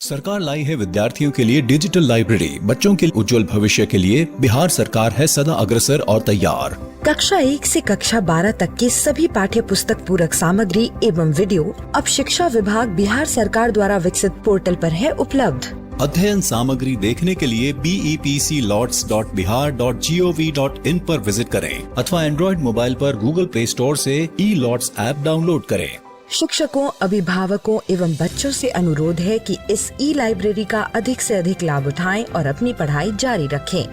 सरकार लाई है विद्यार्थियों के लिए डिजिटल लाइब्रेरी। बच्चों के उज्जवल भविष्य के लिए बिहार सरकार है सदा अग्रसर और तैयार। कक्षा 1 से कक्षा 12 तक की सभी पाठ्य पुस्तक पूरक सामग्री एवं वीडियो अब शिक्षा विभाग बिहार सरकार द्वारा विकसित पोर्टल पर है उपलब्ध। अध्ययन सामग्री देखने के लिए BEPCLots.bihar.gov.in पर विजिट करें अथवा एंड्रॉइड मोबाइल पर गूगल प्ले स्टोर से E-Lots ऐप डाउनलोड करें। शिक्षकों, अभिभावकों एवं बच्चों से अनुरोध है कि इस ई-लाइब्रेरी का अधिक से अधिक लाभ उठाएं और अपनी पढ़ाई जारी रखें।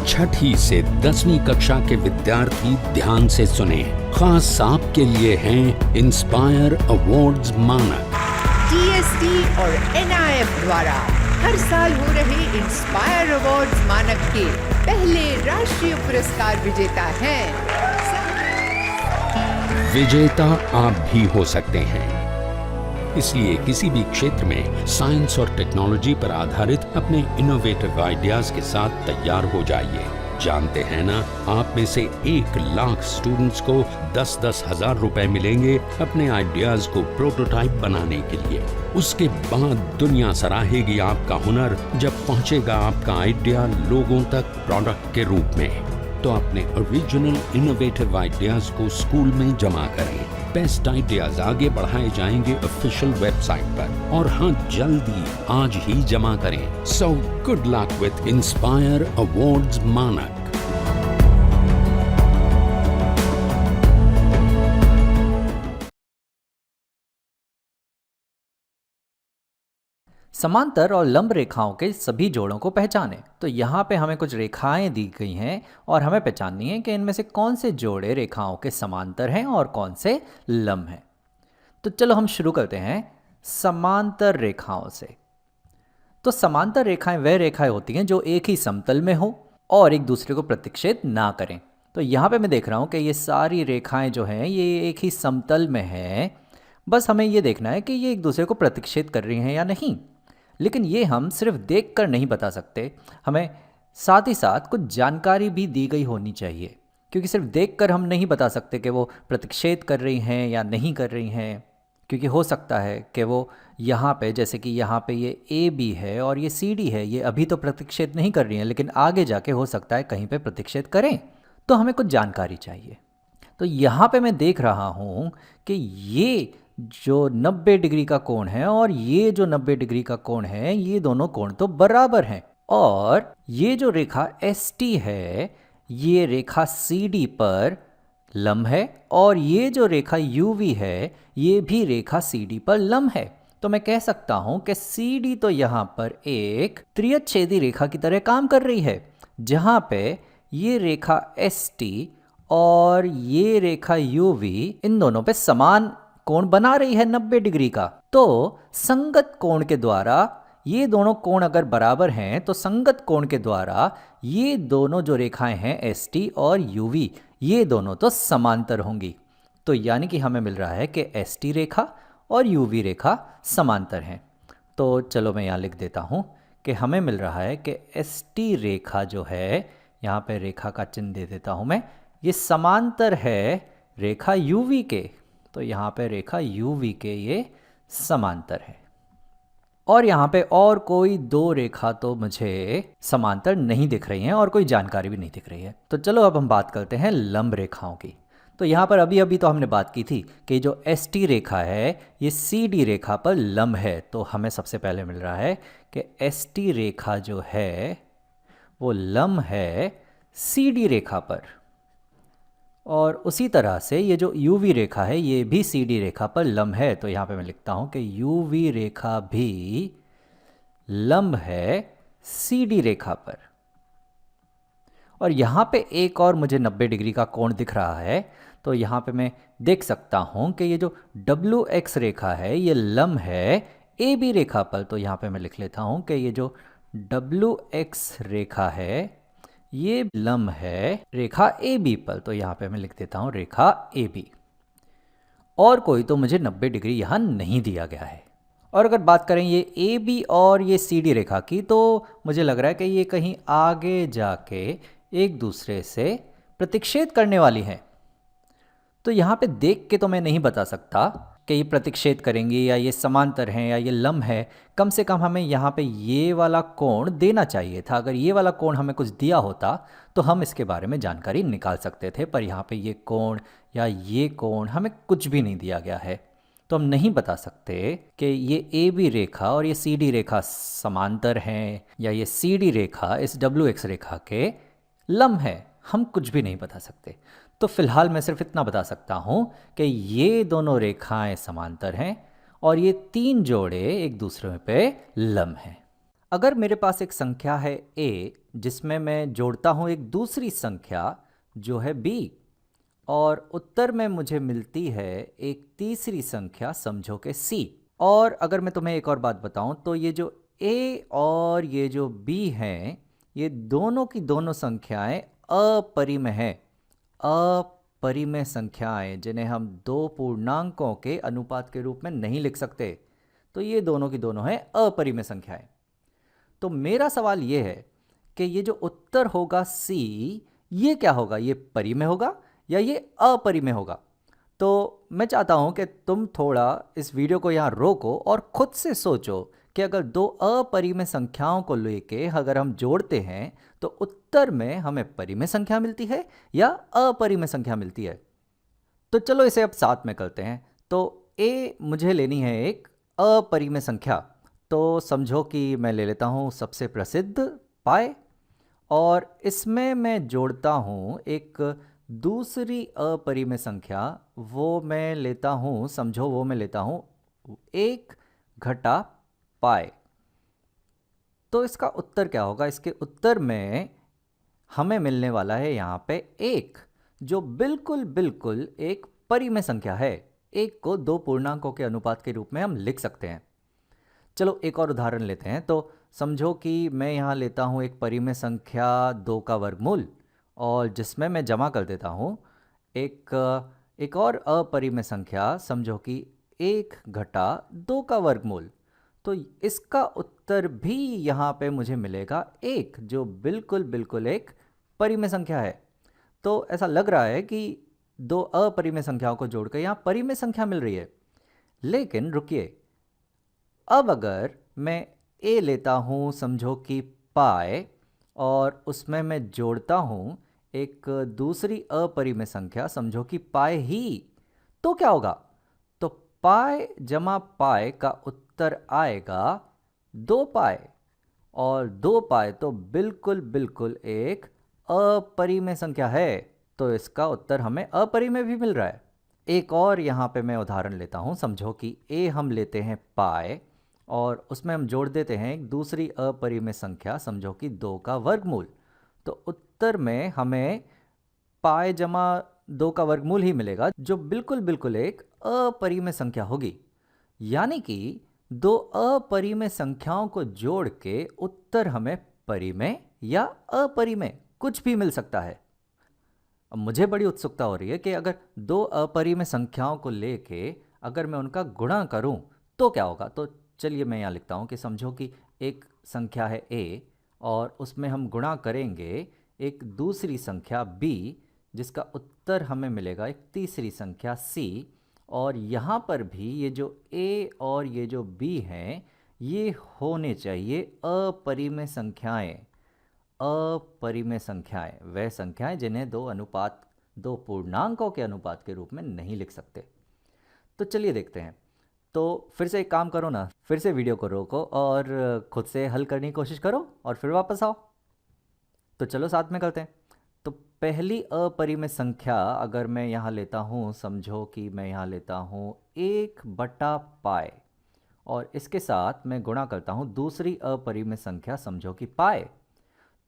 छठी से 10वीं कक्षा के विद्यार्थी ध्यान से सुने। खास आपके लिए हैं इंस्पायर अवार्ड्स मानक। DST और NIF द्वारा हर साल हो रहे इंस्पायर अवार्ड्स मानक के पहले राष्ट्रीय पुरस्कार विजेता हैं। विजेता आप भी हो सकते हैं, इसलिए किसी भी क्षेत्र में साइंस और टेक्नोलॉजी पर आधारित अपने इनोवेटिव आइडियाज के साथ तैयार हो जाइए। जानते हैं ना, आप में से 1 लाख स्टूडेंट्स को 10-10 हजार रुपए मिलेंगे अपने आइडियाज को प्रोटोटाइप बनाने के लिए। उसके बाद दुनिया सराहेगी आपका हुनर जब पहुंचेगा आपका आइडिया लोगों तक प्रोडक्ट के रूप में। तो अपने ओरिजिनल इनोवेटिव आइडियाज को स्कूल में जमा करें। बेस्ट आइडियाज आगे बढ़ाए जाएंगे ऑफिशियल वेबसाइट पर, और हाँ, जल्दी आज ही जमा करें। So good luck with inspire awards मानक। समांतर और लंब रेखाओं के सभी जोड़ों को पहचानें। तो यहाँ पे हमें कुछ रेखाएं दी गई हैं और हमें पहचाननी है कि इनमें से कौन से जोड़े रेखाओं के समांतर हैं और कौन से लंब हैं। तो चलो हम शुरू करते हैं समांतर रेखाओं से। तो समांतर रेखाएं वह रेखाएं होती हैं जो एक ही समतल में हो और एक दूसरे को प्रतिच्छेद ना करें। तो यहाँ पे मैं देख रहा हूँ कि ये सारी रेखाएं जो हैं ये एक ही समतल में हैं। बस हमें ये देखना है कि ये एक दूसरे को प्रतिच्छेद कर रही हैं या नहीं। लेकिन ये हम सिर्फ देखकर नहीं बता सकते, हमें साथ ही साथ कुछ जानकारी भी दी गई होनी चाहिए, क्योंकि सिर्फ देखकर हम नहीं बता सकते कि वो प्रतिच्छेद कर रही हैं या नहीं कर रही हैं। क्योंकि हो सकता है कि वो यहाँ पे, जैसे कि यहाँ पे ये AB है और ये CD है, ये अभी तो प्रतिच्छेद नहीं कर रही हैं, लेकिन आगे जाके हो सकता है कहीं पे प्रतिच्छेद करें। तो हमें कुछ जानकारी चाहिए। तो यहाँ पे मैं देख रहा हूँ कि ये जो 90 डिग्री का कोण है और ये जो 90 डिग्री का कोण है, ये दोनों कोण तो बराबर हैं। और ये जो रेखा ST है ये रेखा CD पर लंब है, और ये जो रेखा UV है ये भी रेखा CD पर लंब है। तो मैं कह सकता हूं कि CD तो यहाँ पर एक त्रियच्छेदी रेखा की तरह काम कर रही है, जहाँ पे ये रेखा ST और ये रेखा UV इन दोनों पे समान कोण बना रही है 90 डिग्री का। तो संगत कोण के द्वारा ये दोनों कोण अगर बराबर हैं तो संगत कोण के द्वारा ये दोनों जो रेखाएं हैं ST और UV ये दोनों तो समांतर होंगी। तो यानी कि हमें मिल रहा है कि ST रेखा और UV रेखा समांतर हैं। तो चलो मैं यहाँ लिख देता हूँ कि हमें मिल रहा है कि ST रेखा जो है, यहाँ पे रेखा का चिन्ह दे देता हूँ मैं, ये समांतर है रेखा UV के। तो यहाँ पे रेखा UV के ये समांतर है। और यहाँ पे और कोई 2 रेखा तो मुझे समांतर नहीं दिख रही हैं और कोई जानकारी भी नहीं दिख रही है। तो चलो अब हम बात करते हैं लंब रेखाओं की। तो यहाँ पर अभी अभी तो हमने बात की थी कि जो ST रेखा है ये CD रेखा पर लंब है। तो हमें सबसे पहले मिल रहा है कि ST रेखा जो है वो लंब है CD रेखा पर, और उसी तरह से ये जो UV रेखा है ये भी CD रेखा पर लंब है। तो यहाँ पे मैं लिखता हूँ कि UV रेखा भी लंब है CD रेखा पर। और यहाँ पे एक और मुझे 90 डिग्री का कोण दिख रहा है। तो यहाँ पे मैं देख सकता हूँ कि ये जो WX रेखा है ये लंब है AB रेखा पर। तो यहाँ पे मैं लिख लेता हूँ कि ये जो WX रेखा है ये लंब है रेखा AB पर। तो यहाँ पे मैं लिख देता हूँ रेखा AB। और कोई तो मुझे 90 डिग्री यहाँ नहीं दिया गया है। और अगर बात करें ये AB और ये CD रेखा की, तो मुझे लग रहा है कि ये कहीं आगे जाके एक दूसरे से प्रतिच्छेद करने वाली हैं। तो यहाँ पे देख के तो मैं नहीं बता सकता कि ये प्रतिच्छेद करेंगे या ये समांतर हैं या ये लंब है। कम से कम हमें यहाँ पे ये वाला कोण देना चाहिए था। अगर ये वाला कोण हमें कुछ दिया होता तो हम इसके बारे में जानकारी निकाल सकते थे, पर यहाँ पे ये कोण या ये कोण हमें कुछ भी नहीं दिया गया है, तो हम नहीं बता सकते कि ये ए बी रेखा और ये सी डी रेखा समांतर हैं या ये सी डी रेखा इस डब्ल्यू एक्स रेखा के लंब है। हम कुछ भी नहीं बता सकते। तो फिलहाल मैं सिर्फ इतना बता सकता हूँ कि ये दोनों रेखाएं समांतर हैं और ये तीन जोड़े एक दूसरे पे लंब हैं। अगर मेरे पास एक संख्या है a जिसमें मैं जोड़ता हूँ एक दूसरी संख्या जो है b और उत्तर में मुझे मिलती है एक तीसरी संख्या समझो कि c। और अगर मैं तुम्हें एक और बात बताऊं तो ये जो a और ये जो b हैं ये दोनों की दोनों संख्याएं अपरिमेय हैं। अपरिमेय संख्याएं जिन्हें हम दो पूर्णांकों के अनुपात के रूप में नहीं लिख सकते, तो ये दोनों की दोनों हैं अपरिमेय संख्याएं। तो मेरा सवाल ये है कि ये जो उत्तर होगा C, ये क्या होगा? ये परिमेय होगा या ये अपरिमेय होगा? तो मैं चाहता हूं कि तुम थोड़ा इस वीडियो को यहाँ रोको और खुद से सोचो कि अगर दो अपरिमेय संख्याओं को लेके अगर हम जोड़ते हैं तो उत्तर में हमें परिमेय संख्या मिलती है या अपरिमेय संख्या मिलती है। तो चलो इसे अब साथ में करते हैं। तो A मुझे लेनी है एक अपरिमेय संख्या, तो समझो कि मैं ले लेता हूँ सबसे प्रसिद्ध पाई और इसमें मैं जोड़ता हूँ एक दूसरी अपरिमेय संख्या, वो मैं लेता हूँ, समझो वो मैं लेता हूँ 1 घटा पाई। तो इसका उत्तर क्या होगा? इसके उत्तर में हमें मिलने वाला है यहाँ पे 1, जो बिल्कुल बिल्कुल एक परिमेय संख्या है। 1 को दो पूर्णांकों के अनुपात के रूप में हम लिख सकते हैं। चलो एक और उदाहरण लेते हैं। तो समझो कि मैं यहाँ लेता हूँ एक परिमेय संख्या 2 का वर्गमूल और जिसमें मैं जमा कर देता हूँ एक और अपरिमेय संख्या, समझो कि 1 घटा 2 का वर्गमूल। तो इसका उत्तर भी यहाँ पे मुझे मिलेगा 1, जो बिल्कुल बिल्कुल एक परिमेय संख्या है। तो ऐसा लग रहा है कि दो अपरिमेय संख्याओं को जोड़कर यहाँ परिमेय संख्या मिल रही है। लेकिन रुकिए, अब अगर मैं a लेता हूँ समझो कि पाई और उसमें मैं जोड़ता हूँ एक दूसरी अपरिमेय संख्या समझो कि पाई ही, तो क्या होगा? तो पाई जमा पाई का उत्तर आएगा 2 पाई और 2 पाई तो बिल्कुल बिल्कुल एक अपरिमेय संख्या है, तो इसका उत्तर हमें अपरिमेय भी मिल रहा है। एक और यहाँ पे मैं उदाहरण लेता हूँ। समझो कि a हम लेते हैं पाई और उसमें हम जोड़ देते हैं एक दूसरी अपरिमेय संख्या समझो कि 2 का वर्गमूल। तो उत्तर में हमें पाई जमा 2 का वर्गमूल ही मिलेगा, जो बिल्कुल बिल्कुल एक अपरिमेय संख्या होगी। यानी कि दो अपरिमेय संख्याओं को जोड़ के उत्तर हमें परिमेय या अपरिमेय कुछ भी मिल सकता है। अब मुझे बड़ी उत्सुकता हो रही है कि अगर दो अपरिमेय संख्याओं को लेके अगर मैं उनका गुणा करूं तो क्या होगा। तो चलिए मैं यहाँ लिखता हूँ कि समझो कि एक संख्या है a और उसमें हम गुणा करेंगे एक दूसरी संख्या b, जिसका उत्तर हमें मिलेगा एक तीसरी संख्या c। और यहाँ पर भी ये जो a और ये जो b हैं ये होने चाहिए अपरिमेय संख्याएं। अपरिमेय संख्याएं वह संख्याएं जिन्हें दो पूर्णांकों के अनुपात के रूप में नहीं लिख सकते। तो चलिए देखते हैं। तो फिर से एक काम करो ना, फिर से वीडियो को रोको और खुद से हल करने की कोशिश करो और फिर वापस आओ। तो चलो साथ में करते हैं। तो पहली अपरिमेय संख्या अगर मैं यहाँ लेता हूँ, समझो कि मैं यहाँ लेता हूँ 1 बटा पाई और इसके साथ मैं गुणा करता हूँ दूसरी अपरिमेय संख्या समझो कि पाई।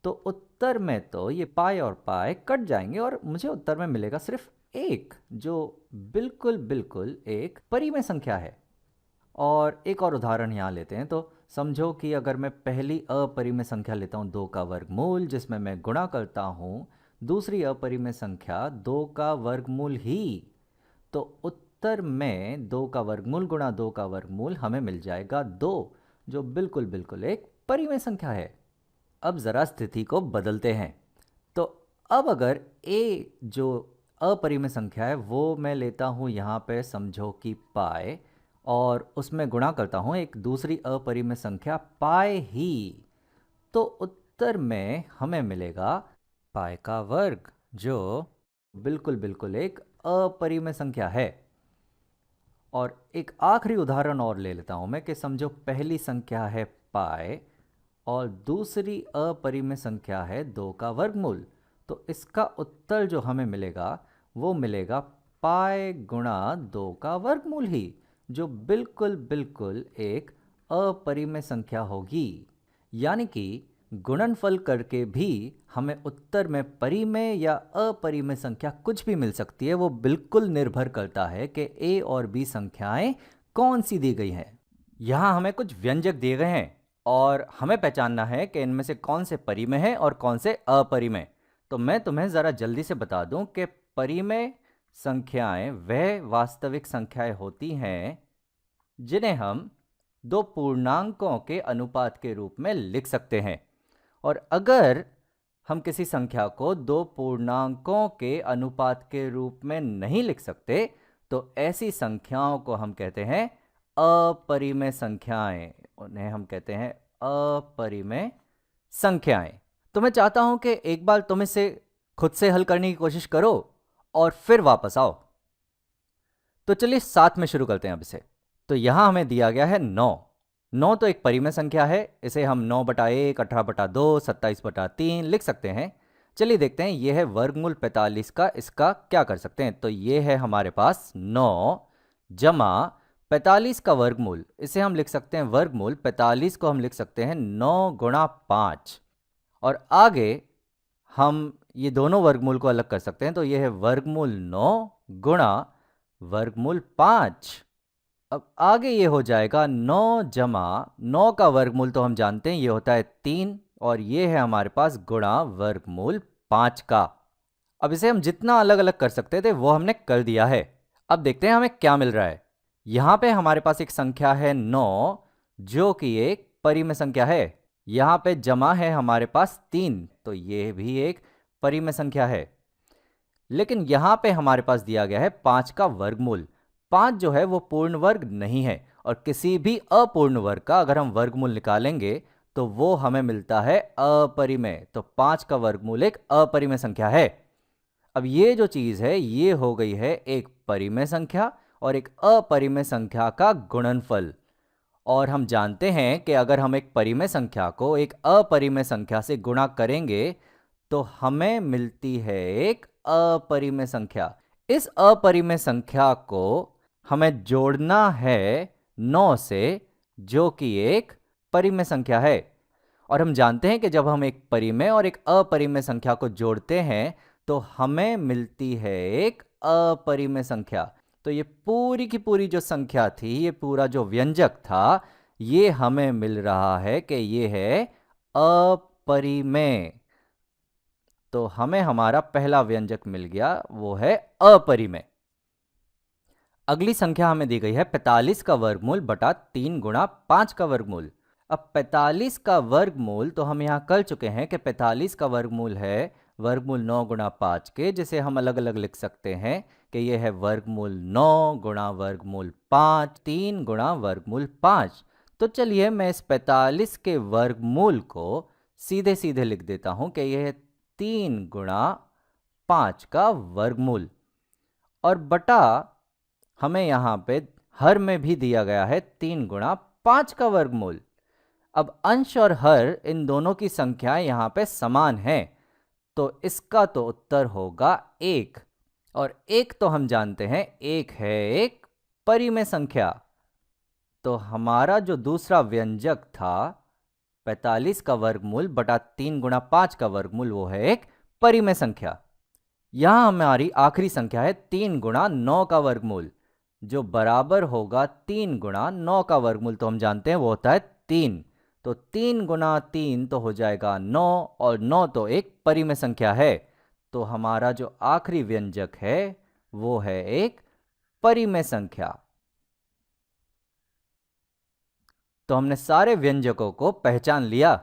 तो उत्तर में तो ये पाई और पाई कट जाएंगे और मुझे उत्तर में मिलेगा सिर्फ 1, जो बिल्कुल बिल्कुल एक परिमेय संख्या है। और एक और उदाहरण यहाँ लेते हैं। तो समझो कि अगर मैं पहली अपरिमेय संख्या लेता हूँ 2 का वर्गमूल, जिसमें मैं गुणा करता हूँ दूसरी अपरिमेय संख्या 2 का वर्गमूल ही, तो उत्तर में 2 का वर्गमूल गुणा 2 का वर्गमूल हमें मिल जाएगा 2, जो बिल्कुल बिल्कुल एक परिमेय संख्या है। अब ज़रा स्थिति को बदलते हैं। तो अब अगर a जो अपरिमेय संख्या है वो मैं लेता हूँ यहाँ पे समझो कि पाई, और उसमें गुणा करता हूँ एक दूसरी अपरिमेय संख्या पाई ही, तो उत्तर में हमें मिलेगा पाई का वर्ग, जो बिल्कुल बिल्कुल एक अपरिमेय संख्या है। और एक आखिरी उदाहरण और ले लेता हूँ मैं कि समझो पहली संख्या है पाई और दूसरी अपरिमेय संख्या है 2 का वर्गमूल, तो इसका उत्तर जो हमें मिलेगा वो मिलेगा पाई गुणा 2 का वर्गमूल ही, जो बिल्कुल बिल्कुल एक अपरिमेय संख्या होगी। यानी कि गुणनफल करके भी हमें उत्तर में परिमेय या अपरिमेय संख्या कुछ भी मिल सकती है, वो बिल्कुल निर्भर करता है कि ए और बी संख्याएं कौन सी दी गई हैं। यहाँ हमें कुछ व्यंजक दिए गए हैं और हमें पहचानना है कि इनमें से कौन से परिमेय हैं और कौन से अपरिमेय। तो मैं तुम्हें ज़रा जल्दी से बता दूं कि परिमेय संख्याएं वह वास्तविक संख्याएं होती हैं जिन्हें हम 2 पूर्णांकों के अनुपात के रूप में लिख सकते हैं। और अगर हम किसी संख्या को 2 पूर्णांकों के अनुपात के रूप में नहीं लिख सकते तो ऐसी संख्याओं को हम कहते हैं अपरिमेय संख्याएं, उन्हें हम कहते हैं अपरिमेय संख्याएं। तो मैं चाहता हूं कि एक बार तुम इसे खुद से हल करने की कोशिश करो और फिर वापस आओ। तो चलिए साथ में शुरू करते हैं अब इसे। तो यहां हमें दिया गया है 9 तो एक परिमेय संख्या है, इसे हम 9/1, 18/2, 27/3 लिख सकते हैं। चलिए देखते हैं यह है वर्गमूल 45 का, इसका क्या कर सकते हैं। तो यह है हमारे पास 9 जमा 45 का वर्गमूल, इसे हम लिख सकते हैं वर्गमूल 45 को हम लिख सकते हैं 9 गुणा 5, और आगे हम ये दोनों वर्गमूल को अलग कर सकते हैं। तो यह है वर्गमूल 9 गुणा वर्गमूल 5। अब आगे ये हो जाएगा 9 जमा 9 का वर्गमूल तो हम जानते हैं ये होता है 3, और ये है हमारे पास गुणा वर्गमूल 5 का। अब इसे हम जितना अलग अलग कर सकते थे वो हमने कर दिया है। अब देखते हैं हमें क्या मिल रहा है। यहाँ पे हमारे पास एक संख्या है 9 जो कि एक परिमेय संख्या है, यहाँ पे जमा है हमारे पास 3, तो ये भी एक परिमेय संख्या है। लेकिन यहाँ पे हमारे पास दिया गया है 5 का वर्गमूल। 5 जो है वो पूर्ण वर्ग नहीं है, और किसी भी अपूर्ण वर्ग का अगर हम वर्गमूल निकालेंगे तो वो हमें मिलता है अपरिमेय। तो 5 का वर्गमूल एक अपरिमेय संख्या है। अब ये जो चीज़ है ये हो गई है एक परिमेय संख्या और एक अपरिमेय संख्या का गुणनफल। और हम जानते हैं कि अगर हम एक परिमेय संख्या को एक अपरिमेय संख्या से गुणा करेंगे तो हमें मिलती है एक अपरिमेय संख्या। इस अपरिमेय संख्या को हमें जोड़ना है 9 से, जो कि एक परिमेय संख्या है। और हम जानते हैं कि जब हम एक परिमेय और एक अपरिमेय संख्या को जोड़ते हैं तो हमें मिलती है एक अपरिमेय संख्या। तो ये पूरी की पूरी जो संख्या थी, ये पूरा जो व्यंजक था, ये हमें मिल रहा है कि ये है अपरिमेय। तो हमें हमारा पहला व्यंजक मिल गया, वो है अपरिमेय। अगली संख्या हमें दी गई है 45 का वर्गमूल बटा 3 गुणा 5 का वर्गमूल। अब 45 का वर्गमूल तो हम यहाँ कर चुके हैं कि 45 का वर्गमूल है वर्गमूल 9 गुणा 5 के, जिसे हम अलग अलग लिख सकते हैं कि यह है वर्गमूल 9 गुणा वर्गमूल 5, 3 गुणा वर्गमूल 5। तो चलिए मैं इस 45 के वर्गमूल को सीधे सीधे लिख देता हूं कि यह 3 गुणा 5 का वर्गमूल, और बटा हमें यहाँ पे हर में भी दिया गया है 3 गुणा 5 का वर्गमूल। अब अंश और हर इन दोनों की संख्या यहाँ पे समान है, तो इसका तो उत्तर होगा 1, और 1 तो हम जानते हैं 1 है एक परिमेय संख्या। तो हमारा जो दूसरा व्यंजक था 45 का वर्गमूल बटा 3 गुणा 5 का वर्गमूल, वो है एक परिमेय संख्या। यहाँ हमारी आखिरी संख्या है 3 गुणा 9 का वर्गमूल, जो बराबर होगा 3 गुणा 9 का वर्गमूल तो हम जानते हैं वो होता है 3। तो 3 गुणा 3 तो हो जाएगा 9, और 9 तो एक परिमेय संख्या है। तो हमारा जो आखिरी व्यंजक है वो है एक परिमेय संख्या। तो हमने सारे व्यंजकों को पहचान लिया।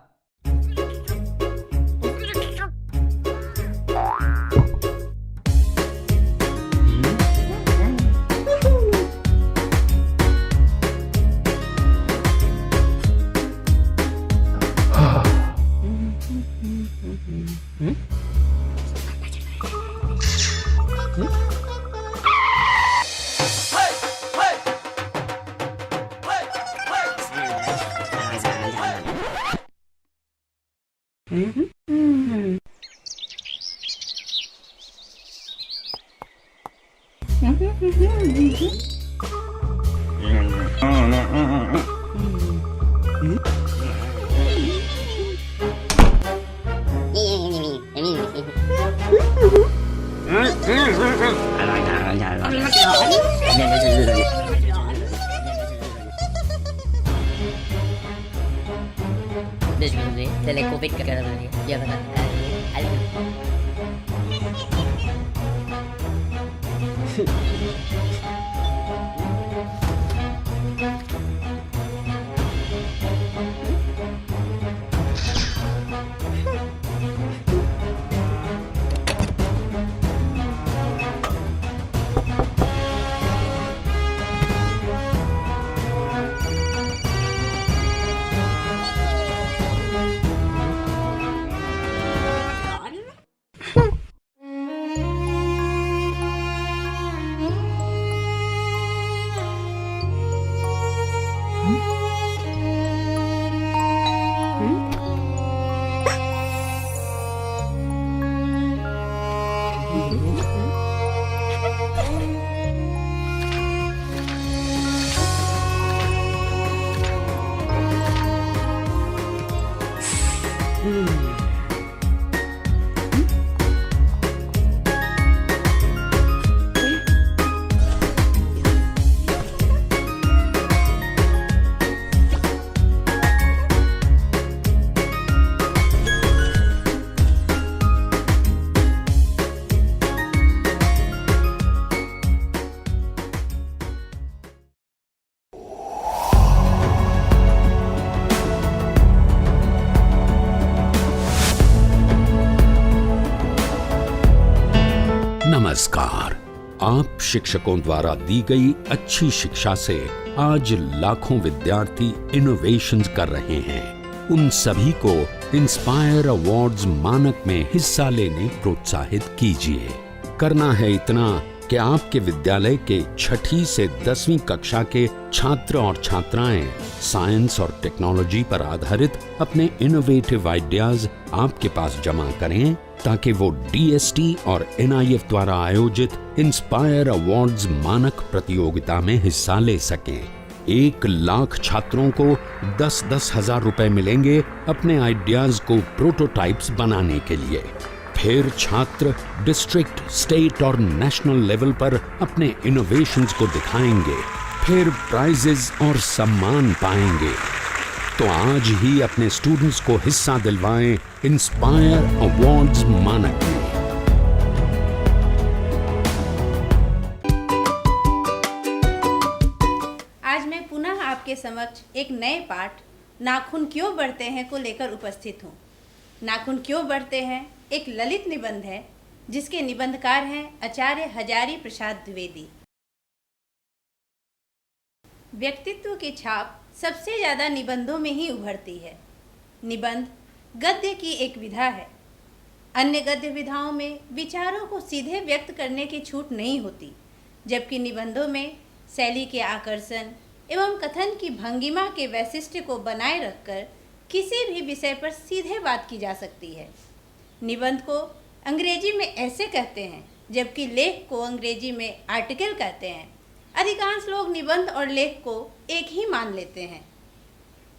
Telekovic ka na dia kata. नमस्कार। आप शिक्षकों द्वारा दी गई अच्छी शिक्षा से आज लाखों विद्यार्थी इनोवेशंस कर रहे हैं। उन सभी को इंस्पायर अवार्ड्स मानक में हिस्सा लेने प्रोत्साहित कीजिए। करना है इतना कि आपके विद्यालय के 6ठी से 10वीं कक्षा के छात्र और छात्राएं साइंस और टेक्नोलॉजी पर आधारित अपने इनोवेटिव आइडियाज आपके पास जमा करें ताकि वो DST और NIF द्वारा आयोजित इंस्पायर अवार्ड्स मानक प्रतियोगिता में हिस्सा ले सकें। 1 लाख छात्रों को 10-10 हजार रुपए मिलेंगे अपने आइडियाज को प्रोटोटाइप्स बनाने के लिए। फिर छात्र डिस्ट्रिक्ट, स्टेट और नेशनल लेवल पर अपने इनोवेशंस को दिखाएंगे, फिर प्राइजेस और सम्मान पाएंगे। तो आज ही अपने स्टूडेंट्स को हिस्सा दिलवाएं इंस्पायर अवार्ड्स मानक में। आज मैं पुनः आपके समक्ष एक नए पाठ नाखून क्यों बढ़ते हैं को लेकर उपस्थित हूँ। नाखून क्यों बढ़ते हैं एक ललित निबंध है जिसके निबंधकार हैं आचार्य हजारी प्रसाद द्विवेदी। व्यक्तित्व की छाप सबसे ज़्यादा निबंधों में ही उभरती है। निबंध गद्य की एक विधा है। अन्य गद्य विधाओं में विचारों को सीधे व्यक्त करने की छूट नहीं होती, जबकि निबंधों में शैली के आकर्षण एवं कथन की भंगिमा के वैशिष्ट्य को बनाए रखकर किसी भी विषय पर सीधे बात की जा सकती है। निबंध को अंग्रेजी में ऐसे कहते हैं, जबकि लेख को अंग्रेजी में आर्टिकल कहते हैं। अधिकांश लोग निबंध और लेख को एक ही मान लेते हैं।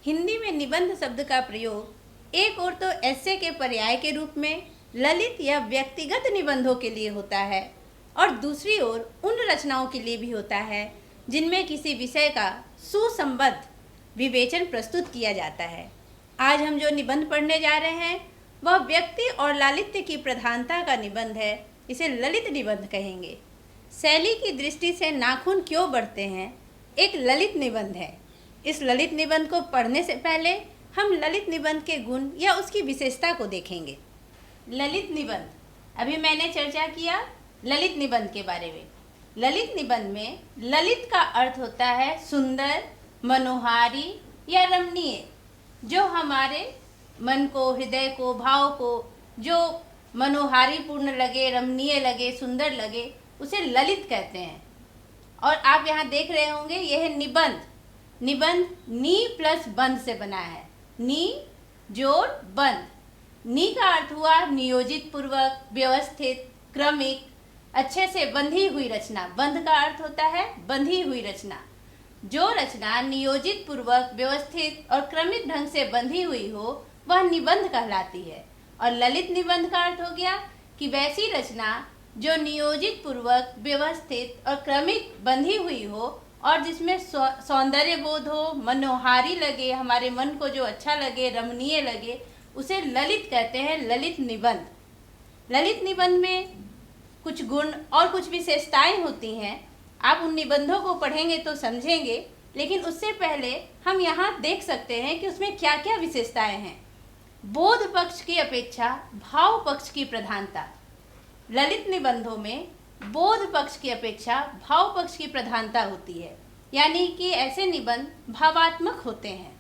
हिंदी में निबंध शब्द का प्रयोग एक ओर तो ऐसे के पर्याय के रूप में ललित या व्यक्तिगत निबंधों के लिए होता है और दूसरी ओर उन रचनाओं के लिए भी होता है जिनमें किसी विषय का सुसंबद्ध विवेचन प्रस्तुत किया जाता है। आज हम जो निबंध पढ़ने जा रहे हैं वह व्यक्ति और लालित्य की प्रधानता का निबंध है। इसे ललित निबंध कहेंगे। शैली की दृष्टि से नाखून क्यों बढ़ते हैं एक ललित निबंध है। इस ललित निबंध को पढ़ने से पहले हम ललित निबंध के गुण या उसकी विशेषता को देखेंगे। ललित निबंध, अभी मैंने चर्चा किया ललित निबंध के बारे में। ललित निबंध में ललित का अर्थ होता है सुंदर, मनोहारी या रमणीय, जो हमारे मन को, हृदय को, भाव को जो मनोहारी पूर्ण लगे, रमणीय लगे, सुंदर लगे, उसे ललित कहते हैं। और आप यहाँ देख रहे होंगे यह है निबंध। निबंध नी प्लस बंध से बना है। नी जोड़ बंध। नी का अर्थ हुआ नियोजित पूर्वक, व्यवस्थित, क्रमिक, अच्छे से बंधी हुई रचना। बंध का अर्थ होता है बंधी हुई रचना। जो रचना नियोजित पूर्वक, व्यवस्थित और क्रमिक ढंग से बंधी हुई हो वह निबंध कहलाती है। और ललित निबंध का अर्थ हो गया कि वैसी रचना जो नियोजित पूर्वक, व्यवस्थित और क्रमिक बंधी हुई हो और जिसमें सौंदर्य बोध हो, मनोहारी लगे, हमारे मन को जो अच्छा लगे, रमणीय लगे, उसे ललित कहते हैं, ललित निबंध। ललित निबंध में कुछ गुण और कुछ विशेषताएं होती हैं। आप उन निबंधों को पढ़ेंगे तो समझेंगे, लेकिन उससे पहले हम यहाँ देख सकते हैं कि उसमें क्या क्या विशेषताएं हैं। बोध पक्ष की अपेक्षा भाव पक्ष की प्रधानता। ललित निबंधों में बोध पक्ष की अपेक्षा भाव पक्ष की प्रधानता होती है, यानी कि ऐसे निबंध भावात्मक होते हैं।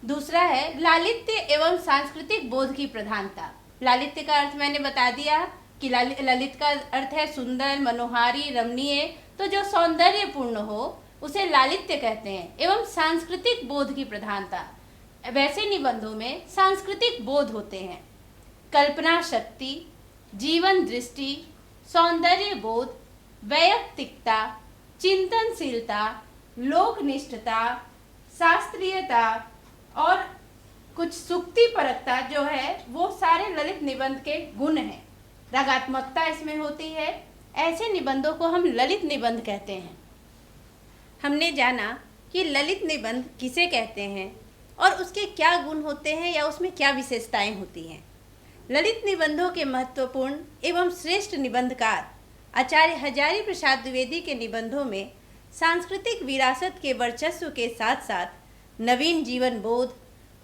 दूसरा है लालित्य एवं सांस्कृतिक बोध की प्रधानता। लालित्य का अर्थ मैंने बता दिया कि ललित का अर्थ है सुंदर, मनोहारी, रमणीय। तो जो सौंदर्यपूर्ण हो उसे लालित्य कहते हैं। एवं सांस्कृतिक बोध की प्रधानता, वैसे निबंधों में सांस्कृतिक बोध होते हैं। कल्पना शक्ति, जीवन दृष्टि, सौंदर्य बोध, वैयक्तिकता, चिंतनशीलता, लोकनिष्ठता, शास्त्रीयता और कुछ सुक्तिपरकता जो है वो सारे ललित निबंध के गुण हैं। रागात्मकता इसमें होती है। ऐसे निबंधों को हम ललित निबंध कहते हैं। हमने जाना कि ललित निबंध किसे कहते हैं और उसके क्या गुण होते हैं या उसमें क्या विशेषताएं होती हैं। ललित निबंधों के महत्वपूर्ण एवं श्रेष्ठ निबंधकार आचार्य हजारी प्रसाद द्विवेदी के निबंधों में सांस्कृतिक विरासत के वर्चस्व के साथ साथ नवीन जीवन बोध,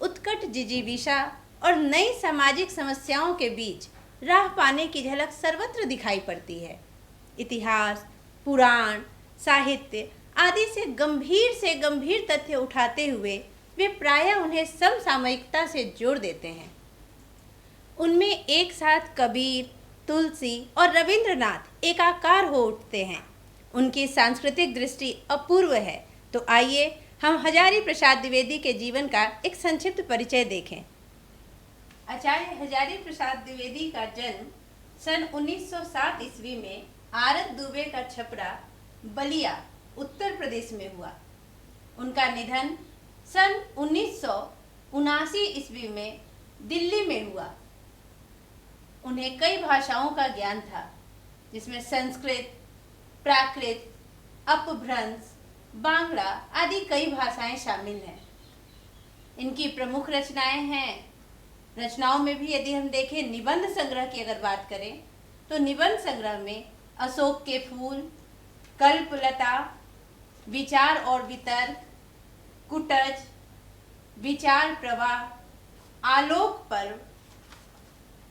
उत्कट जिजीविषा और नई सामाजिक समस्याओं के बीच राह पाने की झलक सर्वत्र दिखाई पड़ती है। इतिहास, पुराण, साहित्य आदि से गंभीर तथ्य उठाते हुए वे प्रायः उन्हें समसामयिकता से जोड़ देते हैं। उनमें एक साथ कबीर, तुलसी और रविंद्रनाथ एकाकार हो उठते हैं। उनकी सांस्कृतिक दृष्टि अपूर्व है। तो आइए हम हजारी प्रसाद द्विवेदी के जीवन का एक संक्षिप्त परिचय देखें। आचार्य हजारी प्रसाद द्विवेदी का जन्म सन 1907 ईस्वी में आरत दुबे का छपरा बलिया उत्तर प्रदेश में हुआ। उनका निधन सन 1979 ईस्वी में दिल्ली में हुआ। उन्हें कई भाषाओं का ज्ञान था, जिसमें संस्कृत, प्राकृत, अपभ्रंश, बांग्ला आदि कई भाषाएं शामिल हैं। इनकी प्रमुख रचनाएं हैं। रचनाओं में भी यदि हम देखें, निबंध संग्रह की अगर बात करें तो निबंध संग्रह में अशोक के फूल, कल्पलता, विचार और वितर्क, कुटज, विचार प्रवाह, आलोक पर्व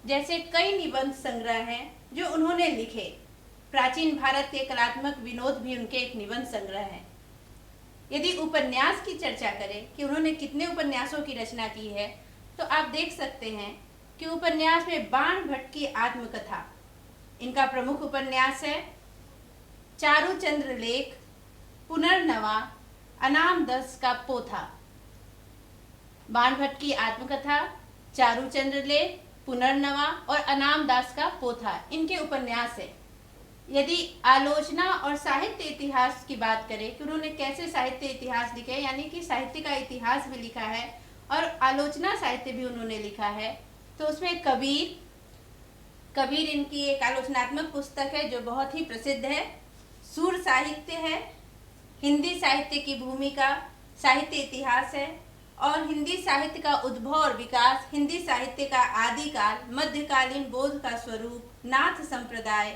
जैसे कई निबंध संग्रह हैं जो उन्होंने लिखे। प्राचीन भारत के कलात्मक विनोद भी उनके एक निबंध संग्रह है। यदि उपन्यास की चर्चा करें कि उन्होंने कितने उपन्यासों की रचना की है, तो आप देख सकते हैं कि उपन्यास में बाण भट्ट की आत्मकथा इनका प्रमुख उपन्यास है। चारुचंद्र लेख, पुनर्नवा, अनाम दस का पोथा। बाण भट्ट की आत्मकथा, चारुचंद्र लेख, पुनर्नवा और अनाम दास का पोथा इनके उपन्यास है। यदि आलोचना और साहित्य इतिहास की बात करें कि उन्होंने कैसे साहित्य इतिहास लिखे, यानी कि साहित्य का इतिहास भी लिखा है और आलोचना साहित्य भी उन्होंने लिखा है, तो उसमें कबीर इनकी एक आलोचनात्मक पुस्तक है जो बहुत ही प्रसिद्ध है। सूर साहित्य है, हिंदी साहित्य की भूमिका, साहित्य इतिहास है और हिंदी साहित्य का उद्भव और विकास, हिंदी साहित्य का आदिकाल, मध्यकालीन बोध का स्वरूप, नाथ संप्रदाय,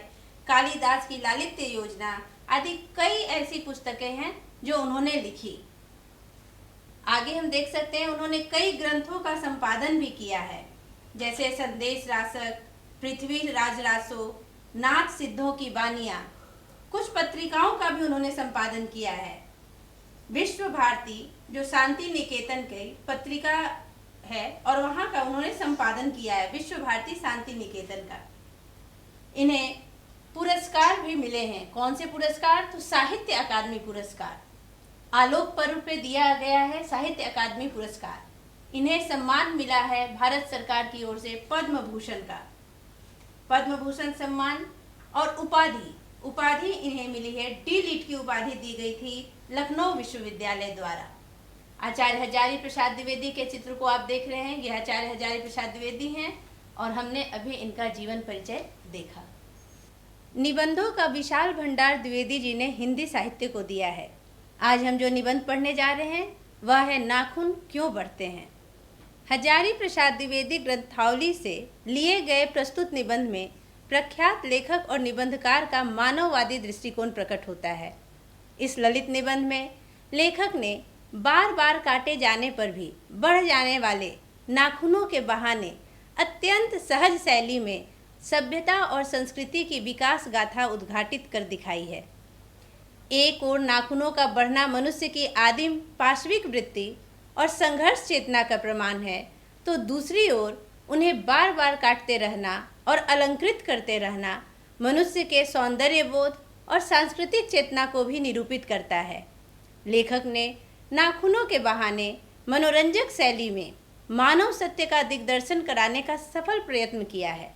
कालिदास की लालित्य योजना आदि कई ऐसी पुस्तकें हैं जो उन्होंने लिखी। आगे हम देख सकते हैं उन्होंने कई ग्रंथों का संपादन भी किया है, जैसे संदेश रासक, पृथ्वी राजरासो, नाथ सिद्धों की बानियां। कुछ पत्रिकाओं का भी उन्होंने संपादन किया है। विश्व भारती जो शांति निकेतन की पत्रिका है और वहाँ का उन्होंने संपादन किया है, विश्व भारती शांति निकेतन का। इन्हें पुरस्कार भी मिले हैं। कौन से पुरस्कार? तो साहित्य अकादमी पुरस्कार, आलोक पर्व पे दिया गया है साहित्य अकादमी पुरस्कार। इन्हें सम्मान मिला है भारत सरकार की ओर से पद्म भूषण का, पद्म भूषण सम्मान। और उपाधि इन्हें मिली है, डी.लिट की उपाधि दी गई थी लखनऊ विश्वविद्यालय द्वारा। आचार्य हजारी प्रसाद द्विवेदी के चित्र को आप देख रहे हैं, यह आचार्य हजारी प्रसाद द्विवेदी हैं और हमने अभी इनका जीवन परिचय देखा। निबंधों का विशाल भंडार द्विवेदी जी ने हिंदी साहित्य को दिया है। आज हम जो निबंध पढ़ने जा रहे हैं वह है नाखून क्यों बढ़ते हैं। हजारी प्रसाद द्विवेदी ग्रंथावली से लिए गए प्रस्तुत निबंध में प्रख्यात लेखक और निबंधकार का मानववादी दृष्टिकोण प्रकट होता है। इस ललित निबंध में लेखक ने बार बार काटे जाने पर भी बढ़ जाने वाले नाखूनों के बहाने अत्यंत सहज शैली में सभ्यता और संस्कृति की विकास गाथा उद्घाटित कर दिखाई है। एक ओर नाखूनों का बढ़ना मनुष्य की आदिम पाशविक वृत्ति और संघर्ष चेतना का प्रमाण है, तो दूसरी ओर उन्हें बार बार काटते रहना और अलंकृत करते रहना मनुष्य के सौंदर्य बोध और सांस्कृतिक चेतना को भी निरूपित करता है। लेखक ने नाखूनों के बहाने मनोरंजक शैली में मानव सत्य का दिग्दर्शन कराने का सफल प्रयत्न किया है।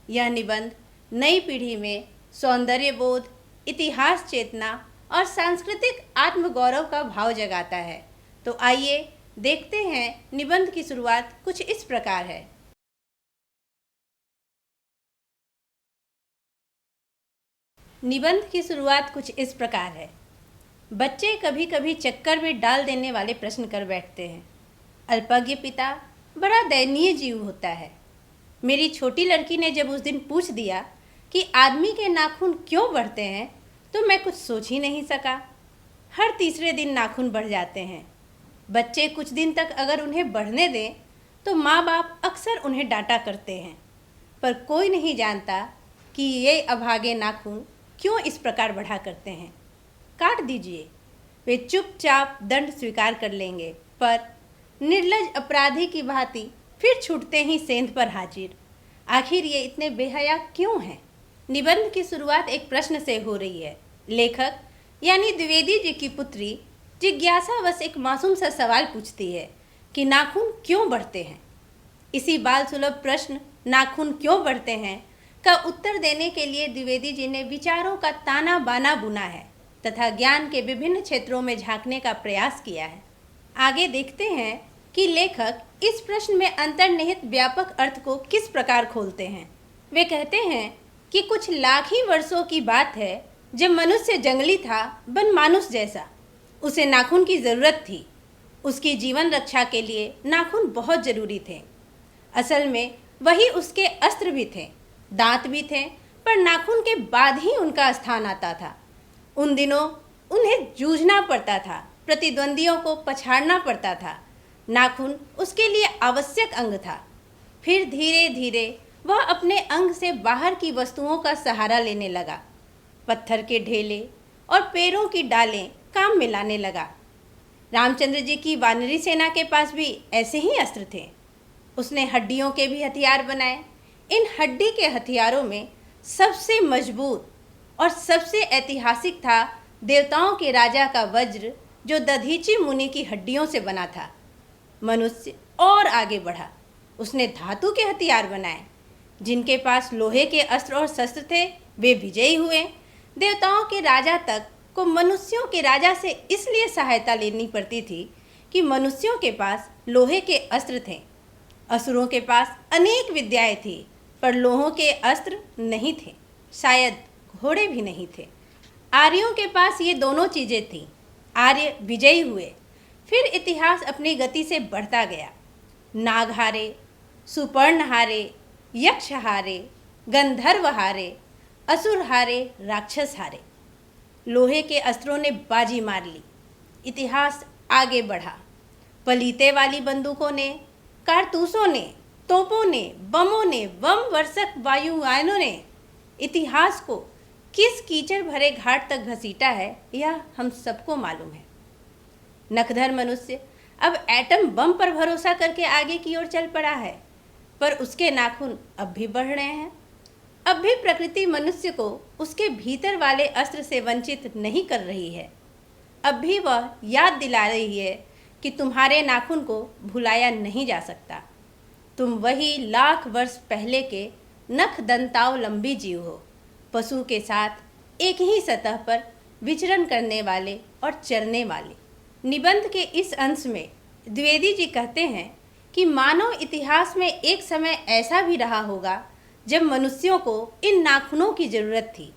यह निबंध नई पीढ़ी में सौंदर्य बोध, इतिहास चेतना और सांस्कृतिक आत्मगौरव का भाव जगाता है। तो आइए देखते हैं निबंध की शुरुआत कुछ इस प्रकार है। निबंध की शुरुआत कुछ इस प्रकार है। बच्चे कभी कभी चक्कर में डाल देने वाले प्रश्न कर बैठते हैं। अल्पज्ञ पिता बड़ा दयनीय जीव होता है। मेरी छोटी लड़की ने जब उस दिन पूछ दिया कि आदमी के नाखून क्यों बढ़ते हैं, तो मैं कुछ सोच ही नहीं सका। हर तीसरे दिन नाखून बढ़ जाते हैं। बच्चे कुछ दिन तक अगर उन्हें बढ़ने दें तो माँ बाप अक्सर उन्हें डांटा करते हैं, पर कोई नहीं जानता कि ये अभागे नाखून क्यों इस प्रकार बढ़ा करते हैं। काट दीजिए, वे चुपचाप दंड स्वीकार कर लेंगे, पर निर्लज अपराधी की भांति फिर छूटते ही सेंध पर हाजिर। आखिर ये इतने बेहया क्यों हैं? निबंध की शुरुआत एक प्रश्न से हो रही है। लेखक यानी द्विवेदी जी की पुत्री जिज्ञासावश एक मासूम सा सवाल पूछती है कि नाखून क्यों बढ़ते हैं। इसी बाल सुलभ प्रश्न नाखून क्यों बढ़ते हैं का उत्तर देने के लिए द्विवेदी जी ने विचारों का ताना बाना बुना है तथा ज्ञान के विभिन्न क्षेत्रों में झांकने का प्रयास किया है। आगे देखते हैं कि लेखक इस प्रश्न में अंतर्निहित व्यापक अर्थ को किस प्रकार खोलते हैं। वे कहते हैं कि कुछ लाख ही वर्षों की बात है जब मनुष्य जंगली था, बनमानुष जैसा। उसे नाखून की ज़रूरत थी। उसकी जीवन रक्षा के लिए नाखून बहुत ज़रूरी थे। असल में वही उसके अस्त्र भी थे, दांत भी थे, पर नाखून के बाद ही उनका स्थान आता था। उन दिनों उन्हें जूझना पड़ता था, प्रतिद्वंदियों को पछाड़ना पड़ता था। नाखून उसके लिए आवश्यक अंग था। फिर धीरे धीरे वह अपने अंग से बाहर की वस्तुओं का सहारा लेने लगा। पत्थर के ढेले और पेड़ों की डालें काम में लाने लगा। रामचंद्र जी की वानरी सेना के पास भी ऐसे ही अस्त्र थे। उसने हड्डियों के भी हथियार बनाए। इन हड्डी के हथियारों में सबसे मजबूत और सबसे ऐतिहासिक था देवताओं के राजा का वज्र, जो दधीची मुनि की हड्डियों से बना था। मनुष्य और आगे बढ़ा। उसने धातु के हथियार बनाए। जिनके पास लोहे के अस्त्र और शस्त्र थे वे विजयी हुए। देवताओं के राजा तक को मनुष्यों के राजा से इसलिए सहायता लेनी पड़ती थी कि मनुष्यों के पास लोहे के अस्त्र थे। असुरों के पास अनेक विद्याएं थी, पर लोहों के अस्त्र नहीं थे, शायद घोड़े भी नहीं थे। आर्यों के पास ये दोनों चीज़ें थीं। आर्य विजयी हुए। फिर इतिहास अपनी गति से बढ़ता गया। नाग हारे, सुपर्ण हारे, यक्ष हारे, गंधर्व हारे, असुर हारे, राक्षस हारे। लोहे के अस्त्रों ने बाजी मार ली। इतिहास आगे बढ़ा। पलीते वाली बंदूकों ने, कारतूसों ने, तोपों ने, बमों ने, बम वर्षक वायुयानों ने इतिहास को किस कीचड़ भरे घाट तक घसीटा है, यह हम सबको मालूम है। नखधर मनुष्य अब एटम बम पर भरोसा करके आगे की ओर चल पड़ा है, पर उसके नाखून अब भी बढ़ रहे हैं। अब भी प्रकृति मनुष्य को उसके भीतर वाले अस्त्र से वंचित नहीं कर रही है। अब भी वह याद दिला रही है कि तुम्हारे नाखून को भुलाया नहीं जा सकता। तुम वही लाख वर्ष पहले के नख दंतावलंबी जीव हो, पशु के साथ एक ही सतह पर विचरण करने वाले और चरने वाले। निबंध के इस अंश में द्विवेदी जी कहते हैं कि मानव इतिहास में एक समय ऐसा भी रहा होगा जब मनुष्यों को इन नाखूनों की जरूरत थी।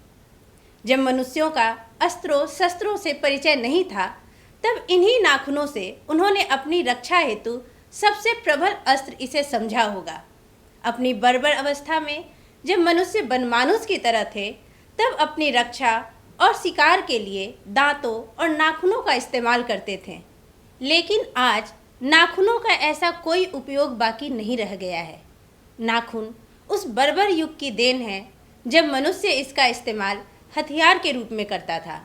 जब मनुष्यों का अस्त्रों शस्त्रों से परिचय नहीं था, तब इन्हीं नाखूनों से उन्होंने अपनी रक्षा हेतु सबसे प्रबल अस्त्र इसे समझा होगा। अपनी बर्बर अवस्था में जब मनुष्य बनमानुष की तरह थे, तब अपनी रक्षा और शिकार के लिए दांतों और नाखूनों का इस्तेमाल करते थे। लेकिन आज नाखूनों का ऐसा कोई उपयोग बाकी नहीं रह गया है। नाखून उस बर्बर युग की देन है जब मनुष्य इसका इस्तेमाल हथियार के रूप में करता था।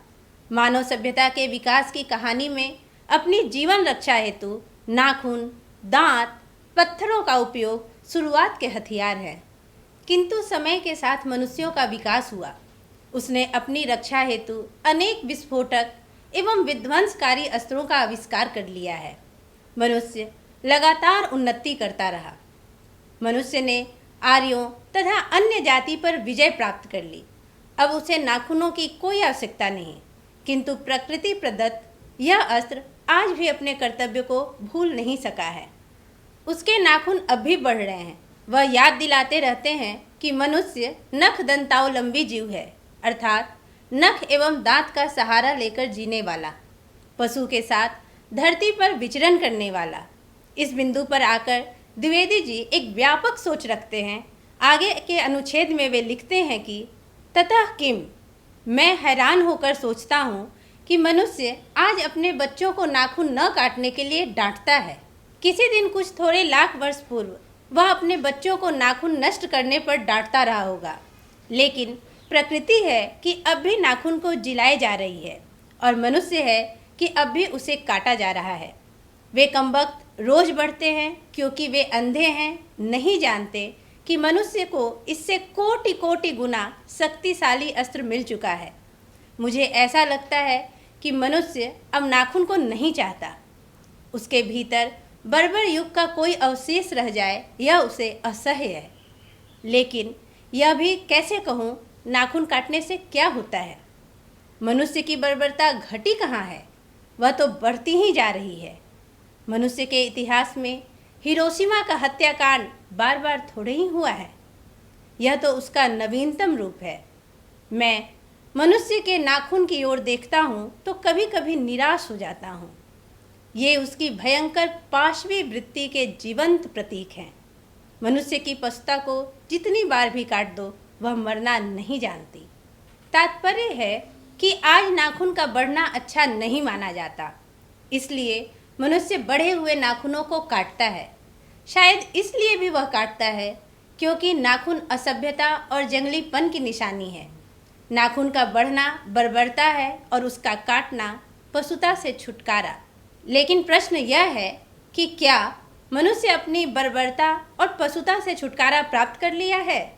मानव सभ्यता के विकास की कहानी में अपनी जीवन रक्षा हेतु नाखून, दांत, पत्थरों का उपयोग शुरुआत के हथियार है। किंतु समय के साथ मनुष्यों का विकास हुआ। उसने अपनी रक्षा हेतु अनेक विस्फोटक एवं विध्वंसकारी अस्त्रों का आविष्कार कर लिया है। मनुष्य लगातार उन्नति करता रहा। मनुष्य ने आर्यों तथा अन्य जाति पर विजय प्राप्त कर ली। अब उसे नाखूनों की कोई आवश्यकता नहीं, किंतु प्रकृति प्रदत्त यह अस्त्र आज भी अपने कर्तव्य को भूल नहीं सका है। उसके नाखून अब भी बढ़ रहे हैं। वह याद दिलाते रहते हैं कि मनुष्य नख दंतावलंबी जीव है, अर्थात नख एवं दांत का सहारा लेकर जीने वाला, पशु के साथ धरती पर विचरण करने वाला। इस बिंदु पर आकर द्विवेदी जी एक व्यापक सोच रखते हैं। आगे के अनुच्छेद में वे लिखते हैं कि ततः किम, मैं हैरान होकर सोचता हूँ कि मनुष्य आज अपने बच्चों को नाखून न काटने के लिए डांटता है। किसी दिन कुछ थोड़े लाख वर्ष पूर्व वह अपने बच्चों को नाखून नष्ट करने पर डांटता रहा होगा। लेकिन प्रकृति है कि अब भी नाखून को जिलाए जा रही है और मनुष्य है कि अब भी उसे काटा जा रहा है। वे कमबख्त रोज बढ़ते हैं क्योंकि वे अंधे हैं, नहीं जानते कि मनुष्य को इससे कोटि कोटि गुना शक्तिशाली अस्त्र मिल चुका है। मुझे ऐसा लगता है कि मनुष्य अब नाखून को नहीं चाहता। उसके भीतर बर्बर युग का कोई अवशेष रह जाए यह उसे असह्य है। लेकिन यह भी कैसे कहूँ, नाखून काटने से क्या होता है? मनुष्य की बर्बरता घटी कहाँ है? वह तो बढ़ती ही जा रही है। मनुष्य के इतिहास में हिरोशिमा का हत्याकांड बार बार थोड़े ही हुआ है। यह तो उसका नवीनतम रूप है। मैं मनुष्य के नाखून की ओर देखता हूँ तो कभी कभी निराश हो जाता हूँ। ये उसकी भयंकर पाशवी वृत्ति के जीवंत प्रतीक हैं। मनुष्य की पशुता को जितनी बार भी काट दो वह मरना नहीं जानती। तात्पर्य है कि आज नाखून का बढ़ना अच्छा नहीं माना जाता, इसलिए मनुष्य बढ़े हुए नाखूनों को काटता है। शायद इसलिए भी वह काटता है क्योंकि नाखून असभ्यता और जंगलीपन की निशानी है। नाखून का बढ़ना बर्बरता है और उसका काटना पशुता से छुटकारा। लेकिन प्रश्न यह है कि क्या मनुष्य अपनी बर्बरता और पशुता से छुटकारा प्राप्त कर लिया है?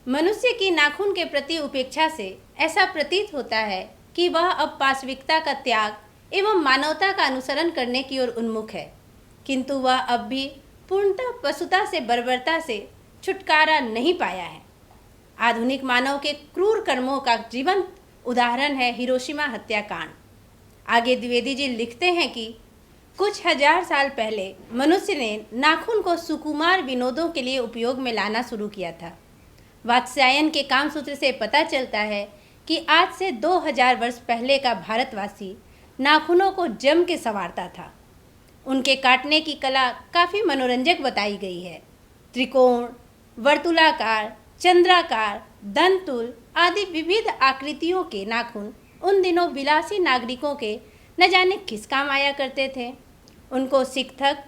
मनुष्य की नाखून के प्रति उपेक्षा से ऐसा प्रतीत होता है कि वह अब पाशविकता का त्याग एवं मानवता का अनुसरण करने की ओर उन्मुख है, किंतु वह अब भी पूर्णतः पशुता से बर्बरता से छुटकारा नहीं पाया है। आधुनिक मानव के क्रूर कर्मों का जीवंत उदाहरण है हिरोशिमा हत्याकांड। आगे द्विवेदी जी लिखते हैं कि कुछ हजार साल पहले मनुष्य ने नाखून को सुकुमार विनोदों के लिए उपयोग में लाना शुरू किया था। वात्स्यायन के कामसूत्र से पता चलता है कि आज से 2000 वर्ष पहले का भारतवासी नाखूनों को जम के संवारता था। उनके काटने की कला काफ़ी मनोरंजक बताई गई है। त्रिकोण, वर्तुलाकार, चंद्राकार, दंतुल आदि विविध आकृतियों के नाखून उन दिनों विलासी नागरिकों के न जाने किस काम आया करते थे। उनको सिकथक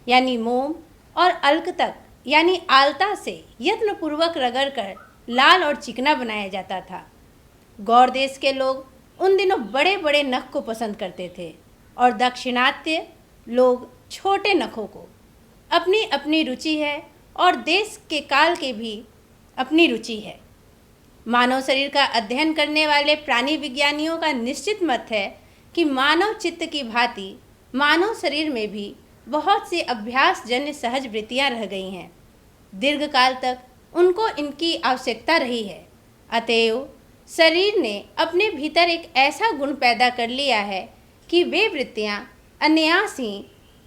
यानी मोम और अलकतक यानी आलता से यत्नपूर्वक रगड़कर लाल और चिकना बनाया जाता था। गौर देश के लोग उन दिनों बड़े बड़े नख को पसंद करते थे और दाक्षिणात्य लोग छोटे नखों को। अपनी अपनी रुचि है और देश के काल के भी अपनी रुचि है। मानव शरीर का अध्ययन करने वाले प्राणी विज्ञानियों का निश्चित मत है कि मानव चित्त की भांति मानव शरीर में भी बहुत सी अभ्यास जन्य सहज वृत्तियाँ रह गई हैं। दीर्घ काल तक उनको इनकी आवश्यकता रही है। अतएव शरीर ने अपने भीतर एक ऐसा गुण पैदा कर लिया है कि वे वृत्तियाँ अनायास ही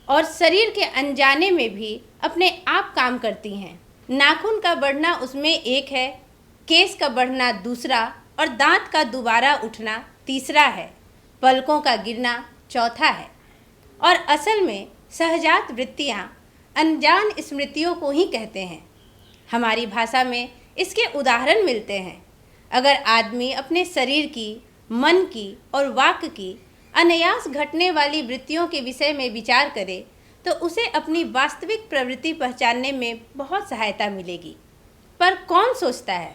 और शरीर के अनजाने में भी अपने आप काम करती हैं। नाखून का बढ़ना उसमें एक है, केस का बढ़ना दूसरा और दांत का दोबारा उठना तीसरा है, पलकों का गिरना चौथा है। और असल में सहजात वृत्तियाँ अनजान स्मृतियों को ही कहते हैं। हमारी भाषा में इसके उदाहरण मिलते हैं। अगर आदमी अपने शरीर की, मन की और वाक्य की अनायास घटने वाली वृत्तियों के विषय में विचार करे तो उसे अपनी वास्तविक प्रवृत्ति पहचानने में बहुत सहायता मिलेगी। पर कौन सोचता है?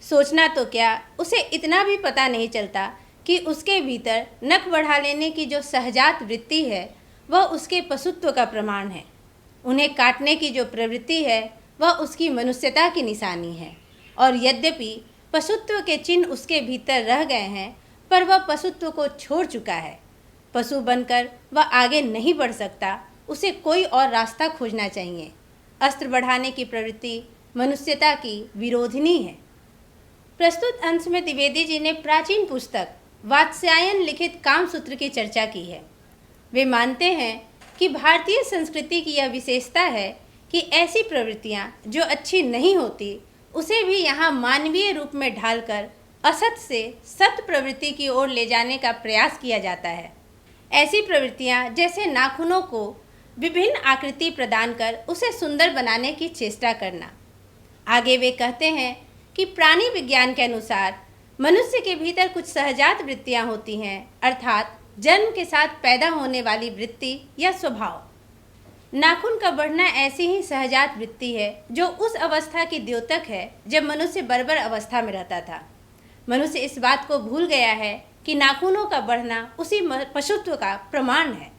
सोचना तो क्या, उसे इतना भी पता नहीं चलता कि उसके भीतर नख बढ़ा लेने की जो सहजात वृत्ति है वह उसके पशुत्व का प्रमाण है। उन्हें काटने की जो प्रवृत्ति है वह उसकी मनुष्यता की निशानी है। और यद्यपि पशुत्व के चिन्ह उसके भीतर रह गए हैं, पर वह पशुत्व को छोड़ चुका है। पशु बनकर वह आगे नहीं बढ़ सकता, उसे कोई और रास्ता खोजना चाहिए। अस्त्र बढ़ाने की प्रवृत्ति मनुष्यता की विरोधिनी है। प्रस्तुत अंश में द्विवेदी जी ने प्राचीन पुस्तक वात्स्यायन लिखित कामसूत्र की चर्चा की है। वे मानते हैं कि भारतीय संस्कृति की यह विशेषता है कि ऐसी प्रवृत्तियाँ जो अच्छी नहीं होती उसे भी यहाँ मानवीय रूप में ढालकर असत से सत प्रवृत्ति की ओर ले जाने का प्रयास किया जाता है। ऐसी प्रवृत्तियाँ जैसे नाखूनों को विभिन्न आकृति प्रदान कर उसे सुंदर बनाने की चेष्टा करना। आगे वे कहते हैं कि प्राणी विज्ञान के अनुसार मनुष्य के भीतर कुछ सहजात वृत्तियाँ होती हैं, अर्थात जन्म के साथ पैदा होने वाली वृत्ति या स्वभाव। नाखून का बढ़ना ऐसी ही सहजात वृत्ति है जो उस अवस्था की द्योतक है जब मनुष्य बर्बर अवस्था में रहता था। मनुष्य इस बात को भूल गया है कि नाखूनों का बढ़ना उसी पशुत्व का प्रमाण है।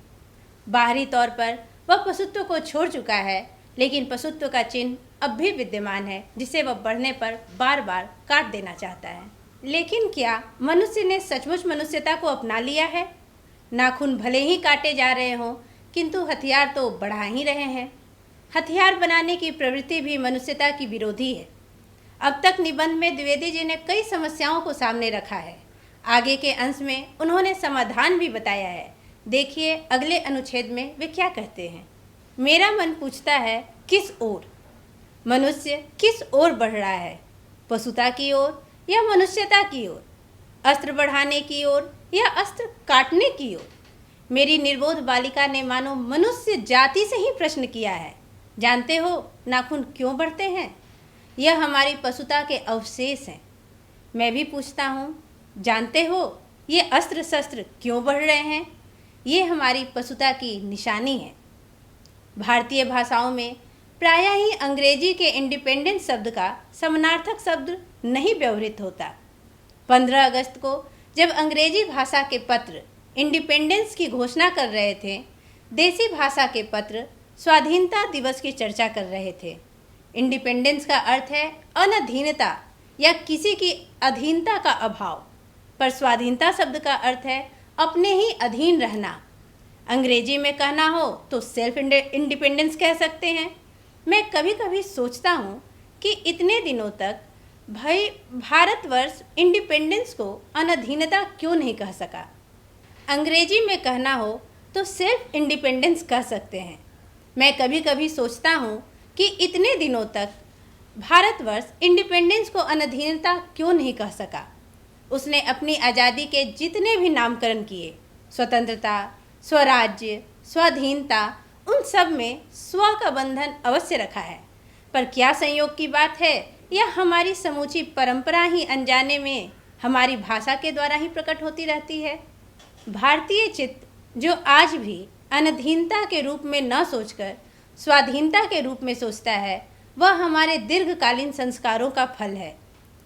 बाहरी तौर पर वह पशुत्व को छोड़ चुका है, लेकिन पशुत्व का चिन्ह अब भी विद्यमान है जिसे वह बढ़ने पर बार बार काट देना चाहता है। लेकिन क्या मनुष्य ने सचमुच मनुष्यता को अपना लिया है? नाखून भले ही काटे जा रहे हों, किंतु हथियार तो बढ़ा ही रहे हैं। हथियार बनाने की प्रवृत्ति भी मनुष्यता की विरोधी है। अब तक निबंध में द्विवेदी जी ने कई समस्याओं को सामने रखा है। आगे के अंश में उन्होंने समाधान भी बताया है। देखिए अगले अनुच्छेद में वे क्या कहते हैं। मेरा मन पूछता है किस ओर? मनुष्य किस ओर बढ़ रहा है? पशुता की ओर या मनुष्यता की ओर? अस्त्र बढ़ाने की ओर या अस्त्र काटने की ओर? मेरी निर्बोध बालिका ने मानो मनुष्य जाति से ही प्रश्न किया है। जानते हो नाखून क्यों बढ़ते हैं? यह हमारी पशुता के अवशेष हैं। मैं भी पूछता हूँ, जानते हो ये अस्त्र शस्त्र क्यों बढ़ रहे हैं? ये हमारी पशुता की निशानी है। भारतीय भाषाओं में प्रायः ही अंग्रेजी के इंडिपेंडेंस शब्द का समानार्थक शब्द नहीं व्यवहृत होता। 15 अगस्त को जब अंग्रेजी भाषा के पत्र इंडिपेंडेंस की घोषणा कर रहे थे, देसी भाषा के पत्र स्वाधीनता दिवस की चर्चा कर रहे थे। इंडिपेंडेंस का अर्थ है अनधीनता या किसी की अधीनता का अभाव, पर स्वाधीनता शब्द का अर्थ है अपने ही अधीन रहना। अंग्रेजी में कहना हो तो सेल्फ इंडिपेंडेंस कह सकते हैं। मैं कभी कभी सोचता हूँ कि इतने दिनों तक भाई भारतवर्ष इंडिपेंडेंस को अनधीनता क्यों नहीं कह सका। अंग्रेजी में कहना हो तो सेल्फ इंडिपेंडेंस कह सकते हैं। मैं कभी कभी सोचता हूँ कि इतने दिनों तक भारतवर्ष इंडिपेंडेंस को अनधीनता क्यों नहीं कह सका। उसने अपनी आज़ादी के जितने भी नामकरण किए, स्वतंत्रता, स्वराज्य, स्वाधीनता, उन सब में स्व का बंधन अवश्य रखा है। पर क्या संयोग की बात है, या हमारी समूची परंपरा ही अनजाने में हमारी भाषा के द्वारा ही प्रकट होती रहती है। भारतीय चित्त जो आज भी अनधीनता के रूप में न सोचकर स्वाधीनता के रूप में सोचता है, वह हमारे दीर्घकालीन संस्कारों का फल है।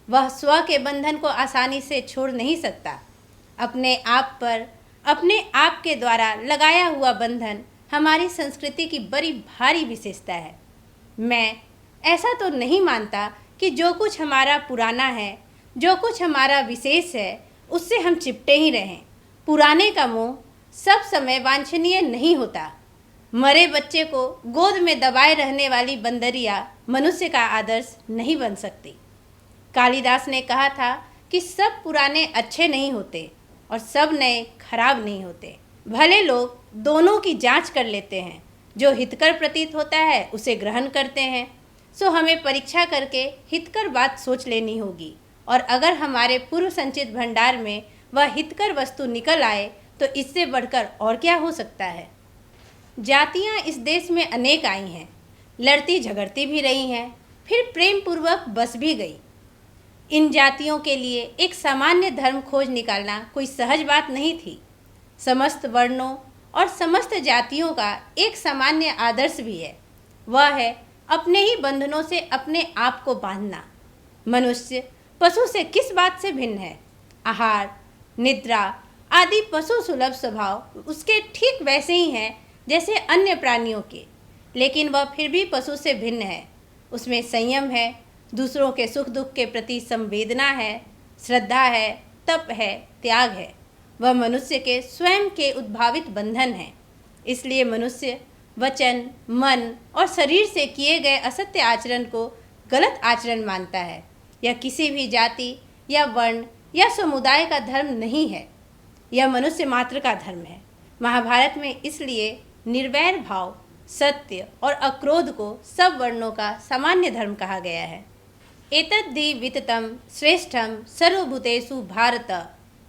वह स्व के बंधन को आसानी से छोड़ नहीं सकता। अपने आप पर अपने आप के द्वारा लगाया हुआ बंधन हमारी संस्कृति की बड़ी भारी विशेषता है। मैं ऐसा तो नहीं मानता कि जो कुछ हमारा पुराना है, जो कुछ हमारा विशेष है, उससे हम चिपटे ही रहें। पुराने का मोह सब समय वांछनीय नहीं होता। मरे बच्चे को गोद में दबाए रहने वाली बंदरिया मनुष्य का आदर्श नहीं बन सकती। कालिदास ने कहा था कि सब पुराने अच्छे नहीं होते और सब नए खराब नहीं होते। भले लोग दोनों की जांच कर लेते हैं, जो हितकर प्रतीत होता है उसे ग्रहण करते हैं। सो हमें परीक्षा करके हितकर बात सोच लेनी होगी, और अगर हमारे पूर्व संचित भंडार में वह हितकर वस्तु निकल आए तो इससे बढ़कर और क्या हो सकता है। जातियां इस देश में अनेक आई हैं, लड़ती झगड़ती भी रही हैं, फिर प्रेम पूर्वक बस भी गई। इन जातियों के लिए एक सामान्य धर्म खोज निकालना कोई सहज बात नहीं थी। समस्त वर्णों और समस्त जातियों का एक सामान्य आदर्श भी है, वह है अपने ही बंधनों से अपने आप को बांधना। मनुष्य पशु से किस बात से भिन्न है? आहार, निद्रा आदि पशु सुलभ स्वभाव उसके ठीक वैसे ही हैं जैसे अन्य प्राणियों के, लेकिन वह फिर भी पशु से भिन्न है। उसमें संयम है, दूसरों के सुख दुख के प्रति संवेदना है, श्रद्धा है, तप है, त्याग है। वह मनुष्य के स्वयं के उद्भावित बंधन है। इसलिए मनुष्य वचन, मन और शरीर से किए गए असत्य आचरण को गलत आचरण मानता है। यह किसी भी जाति या वर्ण या समुदाय का धर्म नहीं है, यह मनुष्य मात्र का धर्म है। महाभारत में इसलिए निर्वैर भाव, सत्य और अक्रोध को सब वर्णों का सामान्य धर्म कहा गया है। एतद्धि विततम श्रेष्ठम सर्वभूतेषु भारत,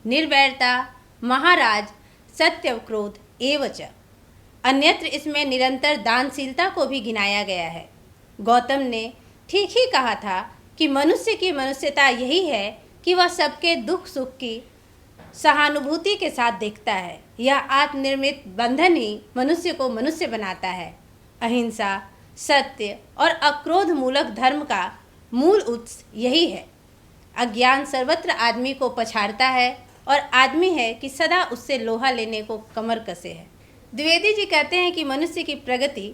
निर्वैरता महाराज सत्य क्रोध एवच। अन्यत्र इसमें निरंतर दानशीलता को भी गिनाया गया है। गौतम ने ठीक ही कहा था कि मनुष्य की मनुष्यता यही है कि वह सबके दुख सुख की सहानुभूति के साथ देखता है। यह आत्मनिर्मित बंधन ही मनुष्य को मनुष्य बनाता है। अहिंसा, सत्य और अक्रोध मूलक धर्म का मूल उत्स यही है। अज्ञान सर्वत्र आदमी को पछाड़ता है और आदमी है कि सदा उससे लोहा लेने को कमर कसे है। द्विवेदी जी कहते हैं कि मनुष्य की प्रगति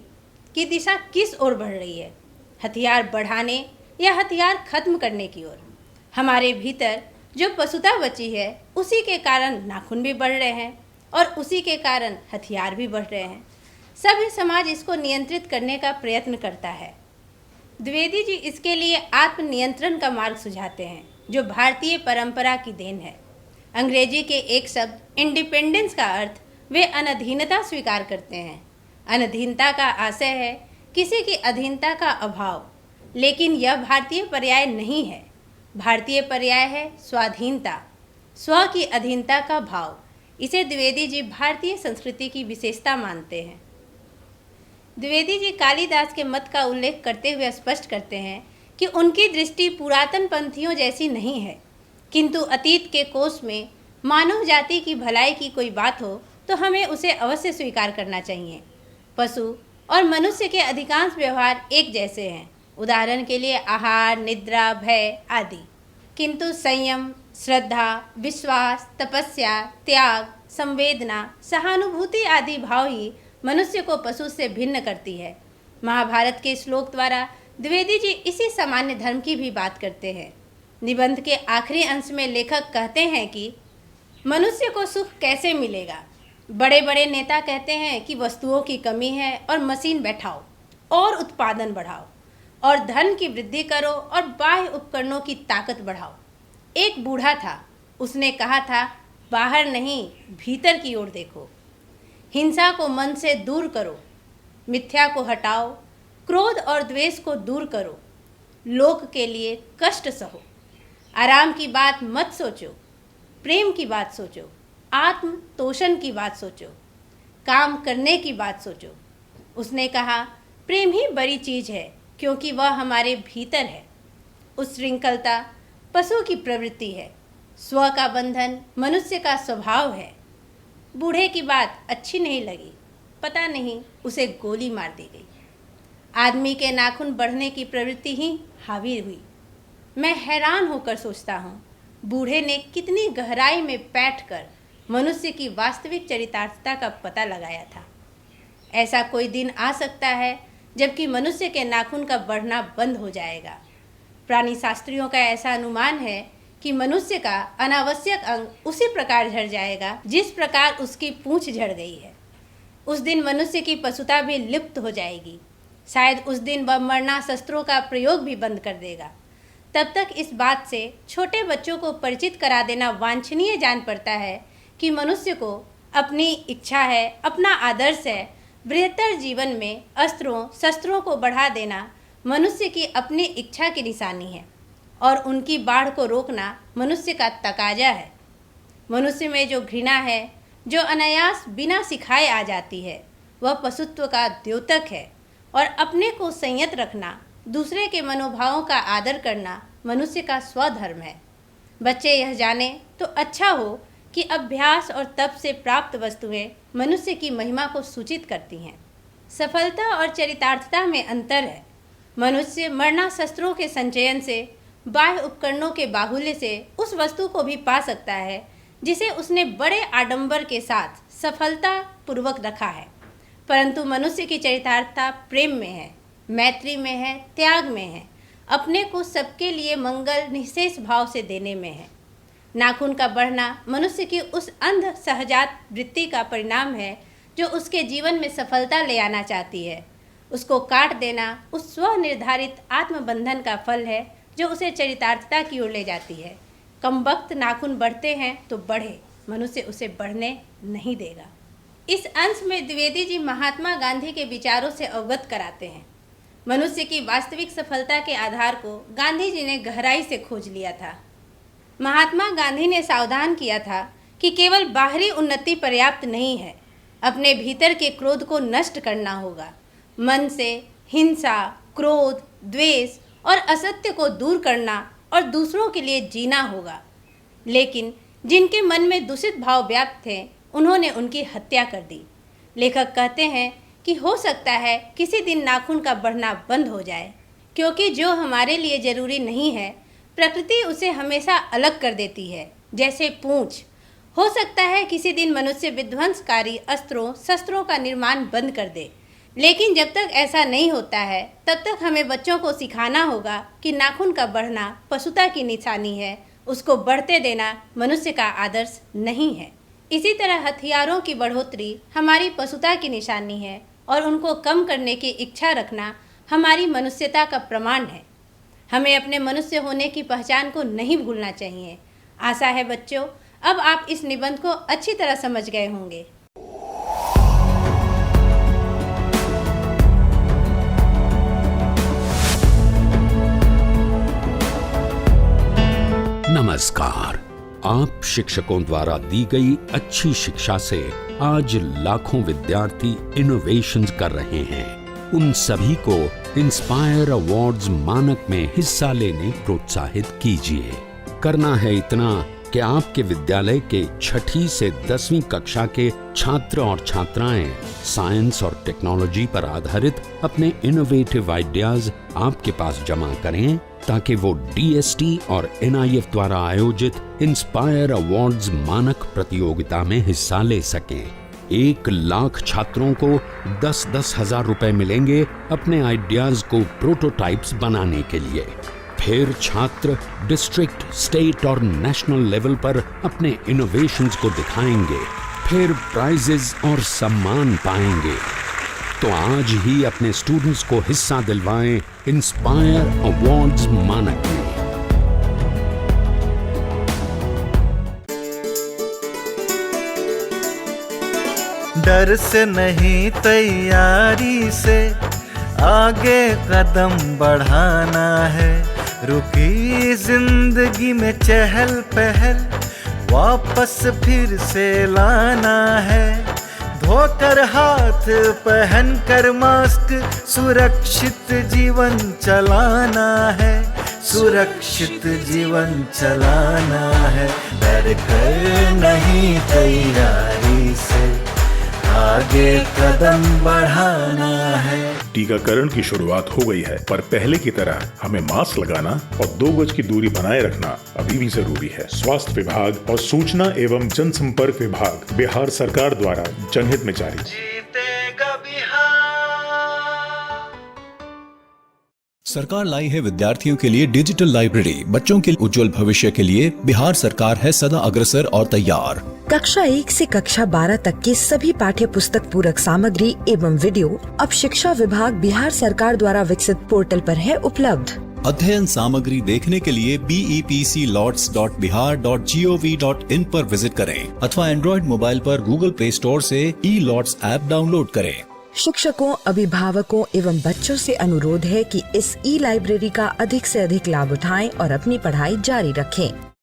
की दिशा किस ओर बढ़ रही है, हथियार बढ़ाने या हथियार खत्म करने की ओर। हमारे भीतर जो पशुता बची है उसी के कारण नाखून भी बढ़ रहे हैं और उसी के कारण हथियार भी बढ़ रहे हैं। सभ्य समाज इसको नियंत्रित करने का प्रयत्न करता है। द्विवेदी जी इसके लिए आत्मनियंत्रण का मार्ग सुझाते हैं, जो भारतीय परंपरा की देन है। अंग्रेजी के एक शब्द इंडिपेंडेंस का अर्थ वे अनधीनता स्वीकार करते हैं। अनधीनता का आशय है किसी की अधीनता का अभाव, लेकिन यह भारतीय पर्याय नहीं है। भारतीय पर्याय है स्वाधीनता, स्व की अधीनता का भाव। इसे द्विवेदी जी भारतीय संस्कृति की विशेषता मानते हैं। द्विवेदी जी कालिदास के मत का उल्लेख करते हुए स्पष्ट करते हैं कि उनकी दृष्टि पुरातन पंथियों जैसी नहीं है, किंतु अतीत के कोष में मानव जाति की भलाई की कोई बात हो तो हमें उसे अवश्य स्वीकार करना चाहिए। पशु और मनुष्य के अधिकांश व्यवहार एक जैसे हैं, उदाहरण के लिए आहार, निद्रा, भय आदि, किंतु संयम, श्रद्धा, विश्वास, तपस्या, त्याग, संवेदना, सहानुभूति आदि भाव ही मनुष्य को पशु से भिन्न करती है। महाभारत के श्लोक द्वारा द्विवेदी जी इसी सामान्य धर्म की भी बात करते हैं। निबंध के आखिरी अंश में लेखक कहते हैं कि मनुष्य को सुख कैसे मिलेगा। बड़े बड़े नेता कहते हैं कि वस्तुओं की कमी है और मशीन बैठाओ और उत्पादन बढ़ाओ और धन की वृद्धि करो और बाह्य उपकरणों की ताकत बढ़ाओ। एक बूढ़ा था, उसने कहा था बाहर नहीं भीतर की ओर देखो। हिंसा को मन से दूर करो, मिथ्या को हटाओ, क्रोध और द्वेष को दूर करो, लोक के लिए कष्ट सहो, आराम की बात मत सोचो, प्रेम की बात सोचो, आत्म तोषण की बात सोचो, काम करने की बात सोचो। उसने कहा प्रेम ही बड़ी चीज़ है क्योंकि वह हमारे भीतर है। उच्छृंखलता पशु की प्रवृत्ति है, स्व का बंधन मनुष्य का स्वभाव है। बूढ़े की बात अच्छी नहीं लगी, पता नहीं उसे गोली मार दी गई। आदमी के नाखून बढ़ने की प्रवृत्ति ही हावी हुई। मैं हैरान होकर सोचता हूँ बूढ़े ने कितनी गहराई में बैठकर मनुष्य की वास्तविक चरितार्थता का पता लगाया था। ऐसा कोई दिन आ सकता है जबकि मनुष्य के नाखून का बढ़ना बंद हो जाएगा। प्राणी शास्त्रियों का ऐसा अनुमान है कि मनुष्य का अनावश्यक अंग उसी प्रकार झड़ जाएगा जिस प्रकार उसकी पूंछ झड़ गई है। उस दिन मनुष्य की पशुता भी लिप्त हो जाएगी। शायद उस दिन वह मरना शस्त्रों का प्रयोग भी बंद कर देगा। तब तक इस बात से छोटे बच्चों को परिचित करा देना वांछनीय जान पड़ता है कि मनुष्य को अपनी इच्छा है, अपना आदर्श है। बृहत्तर जीवन में अस्त्रों शस्त्रों को बढ़ा देना मनुष्य की अपनी इच्छा की निशानी है और उनकी बाढ़ को रोकना मनुष्य का तकाजा है। मनुष्य में जो घृणा है, जो अनायास बिना सिखाए आ जाती है, वह पशुत्व का द्योतक है और अपने को संयत रखना, दूसरे के मनोभावों का आदर करना मनुष्य का स्वधर्म है। बच्चे यह जाने तो अच्छा हो कि अभ्यास और तप से प्राप्त वस्तुएं मनुष्य की महिमा को सूचित करती हैं। सफलता और चरितार्थता में अंतर है। मनुष्य मरना शस्त्रों के संचयन से, बाह्य उपकरणों के बाहुल्य से उस वस्तु को भी पा सकता है जिसे उसने बड़े आडंबर के साथ सफलता पूर्वक रखा है। परंतु मनुष्य की चरितार्थता प्रेम में है, मैत्री में है, त्याग में है, अपने को सबके लिए मंगल निःशेष भाव से देने में है। नाखून का बढ़ना मनुष्य की उस अंध सहजात वृत्ति का परिणाम है जो उसके जीवन में सफलता ले आना चाहती है। उसको काट देना उस स्वनिर्धारित आत्मबंधन का फल है जो उसे चरितार्थता की ओर ले जाती है। कमबख्त नाखून बढ़ते हैं तो बढ़े, मनुष्य उसे बढ़ने नहीं देगा। इस अंश में द्विवेदी जी महात्मा गांधी के विचारों से अवगत कराते हैं। मनुष्य की वास्तविक सफलता के आधार को गांधी जी ने गहराई से खोज लिया था। महात्मा गांधी ने सावधान किया था कि केवल बाहरी उन्नति पर्याप्त नहीं है, अपने भीतर के क्रोध को नष्ट करना होगा। मन से हिंसा, क्रोध, द्वेष और असत्य को दूर करना और दूसरों के लिए जीना होगा। लेकिन जिनके मन में दूषित भाव व्याप्त थे, उन्होंने उनकी हत्या कर दी। लेखक कहते हैं कि हो सकता है किसी दिन नाखून का बढ़ना बंद हो जाए, क्योंकि जो हमारे लिए जरूरी नहीं है प्रकृति उसे हमेशा अलग कर देती है, जैसे पूंछ। हो सकता है किसी दिन मनुष्य विध्वंसकारी अस्त्रों शस्त्रों का निर्माण बंद कर दे, लेकिन जब तक ऐसा नहीं होता है तब तक हमें बच्चों को सिखाना होगा कि नाखून का बढ़ना पशुता की निशानी है, उसको बढ़ते देना मनुष्य का आदर्श नहीं है। इसी तरह हथियारों की बढ़ोतरी हमारी पशुता की निशानी है और उनको कम करने की इच्छा रखना हमारी मनुष्यता का प्रमाण है। हमें अपने मनुष्य होने की पहचान को नहीं भूलना चाहिए। आशा है बच्चों, अब आप इस निबंध को अच्छी तरह समझ गए होंगे। नमस्कार। आप शिक्षकों द्वारा दी गई अच्छी शिक्षा से आज लाखों विद्यार्थी इनोवेशंस कर रहे हैं। उन सभी को इंस्पायर अवार्ड्स मानक में हिस्सा लेने प्रोत्साहित कीजिए। करना है इतना कि आपके विद्यालय के 6ठी से 10वीं कक्षा के छात्र और छात्राएं साइंस और टेक्नोलॉजी पर आधारित अपने इनोवेटिव आइडियाज आपके पास जमा करें, ताकि वो DST और NIF द्वारा आयोजित इंस्पायर अवार्ड्स मानक प्रतियोगिता में हिस्सा ले सकें। 1 लाख छात्रों को 10-10 हजार रुपए मिलेंगे अपने आइडियाज को प्रोटोटाइप्स बनाने के लिए। फिर छात्र डिस्ट्रिक्ट, स्टेट और नेशनल लेवल पर अपने इनोवेशंस को दिखाएंगे, फिर प्राइजेस और सम्मान पाएंगे। तो आज ही अपने स्टूडेंट्स को हिस्सा दिलवाएं इंस्पायर अवार्ड्स मानक में। डर से नहीं तैयारी से आगे कदम बढ़ाना है। रुकी जिंदगी में चहल पहल वापस फिर से लाना है। धोकर हाथ पहन कर मास्क सुरक्षित जीवन चलाना है। सुरक्षित जीवन चलाना है। डर कर नहीं तैयारी से आगे कदम बढ़ाना है। टीकाकरण की शुरुआत हो गई है, पर पहले की तरह हमें मास्क लगाना और 2 गज की दूरी बनाए रखना अभी भी जरूरी है। स्वास्थ्य विभाग और सूचना एवं जनसंपर्क विभाग बिहार सरकार द्वारा जनहित में जारी। जीतेगा बिहार। सरकार लाई है विद्यार्थियों के लिए डिजिटल लाइब्रेरी। बच्चों के उज्जवल भविष्य के लिए बिहार सरकार है सदा अग्रसर और तैयार। कक्षा 1 से कक्षा 12 तक के सभी पाठ्य पुस्तक पूरक सामग्री एवं वीडियो अब शिक्षा विभाग बिहार सरकार द्वारा विकसित पोर्टल पर है उपलब्ध। अध्ययन सामग्री देखने के लिए BEPCLots.bihar.gov.in पर विजिट करें अथवा एंड्रॉइड मोबाइल पर गूगल प्ले स्टोर से E-Lots ऐप डाउनलोड करें। शिक्षकों, अभिभावकों एवं बच्चों से अनुरोध है कि इस ई लाइब्रेरी का अधिक से अधिक लाभ उठाएं और अपनी पढ़ाई जारी रखें।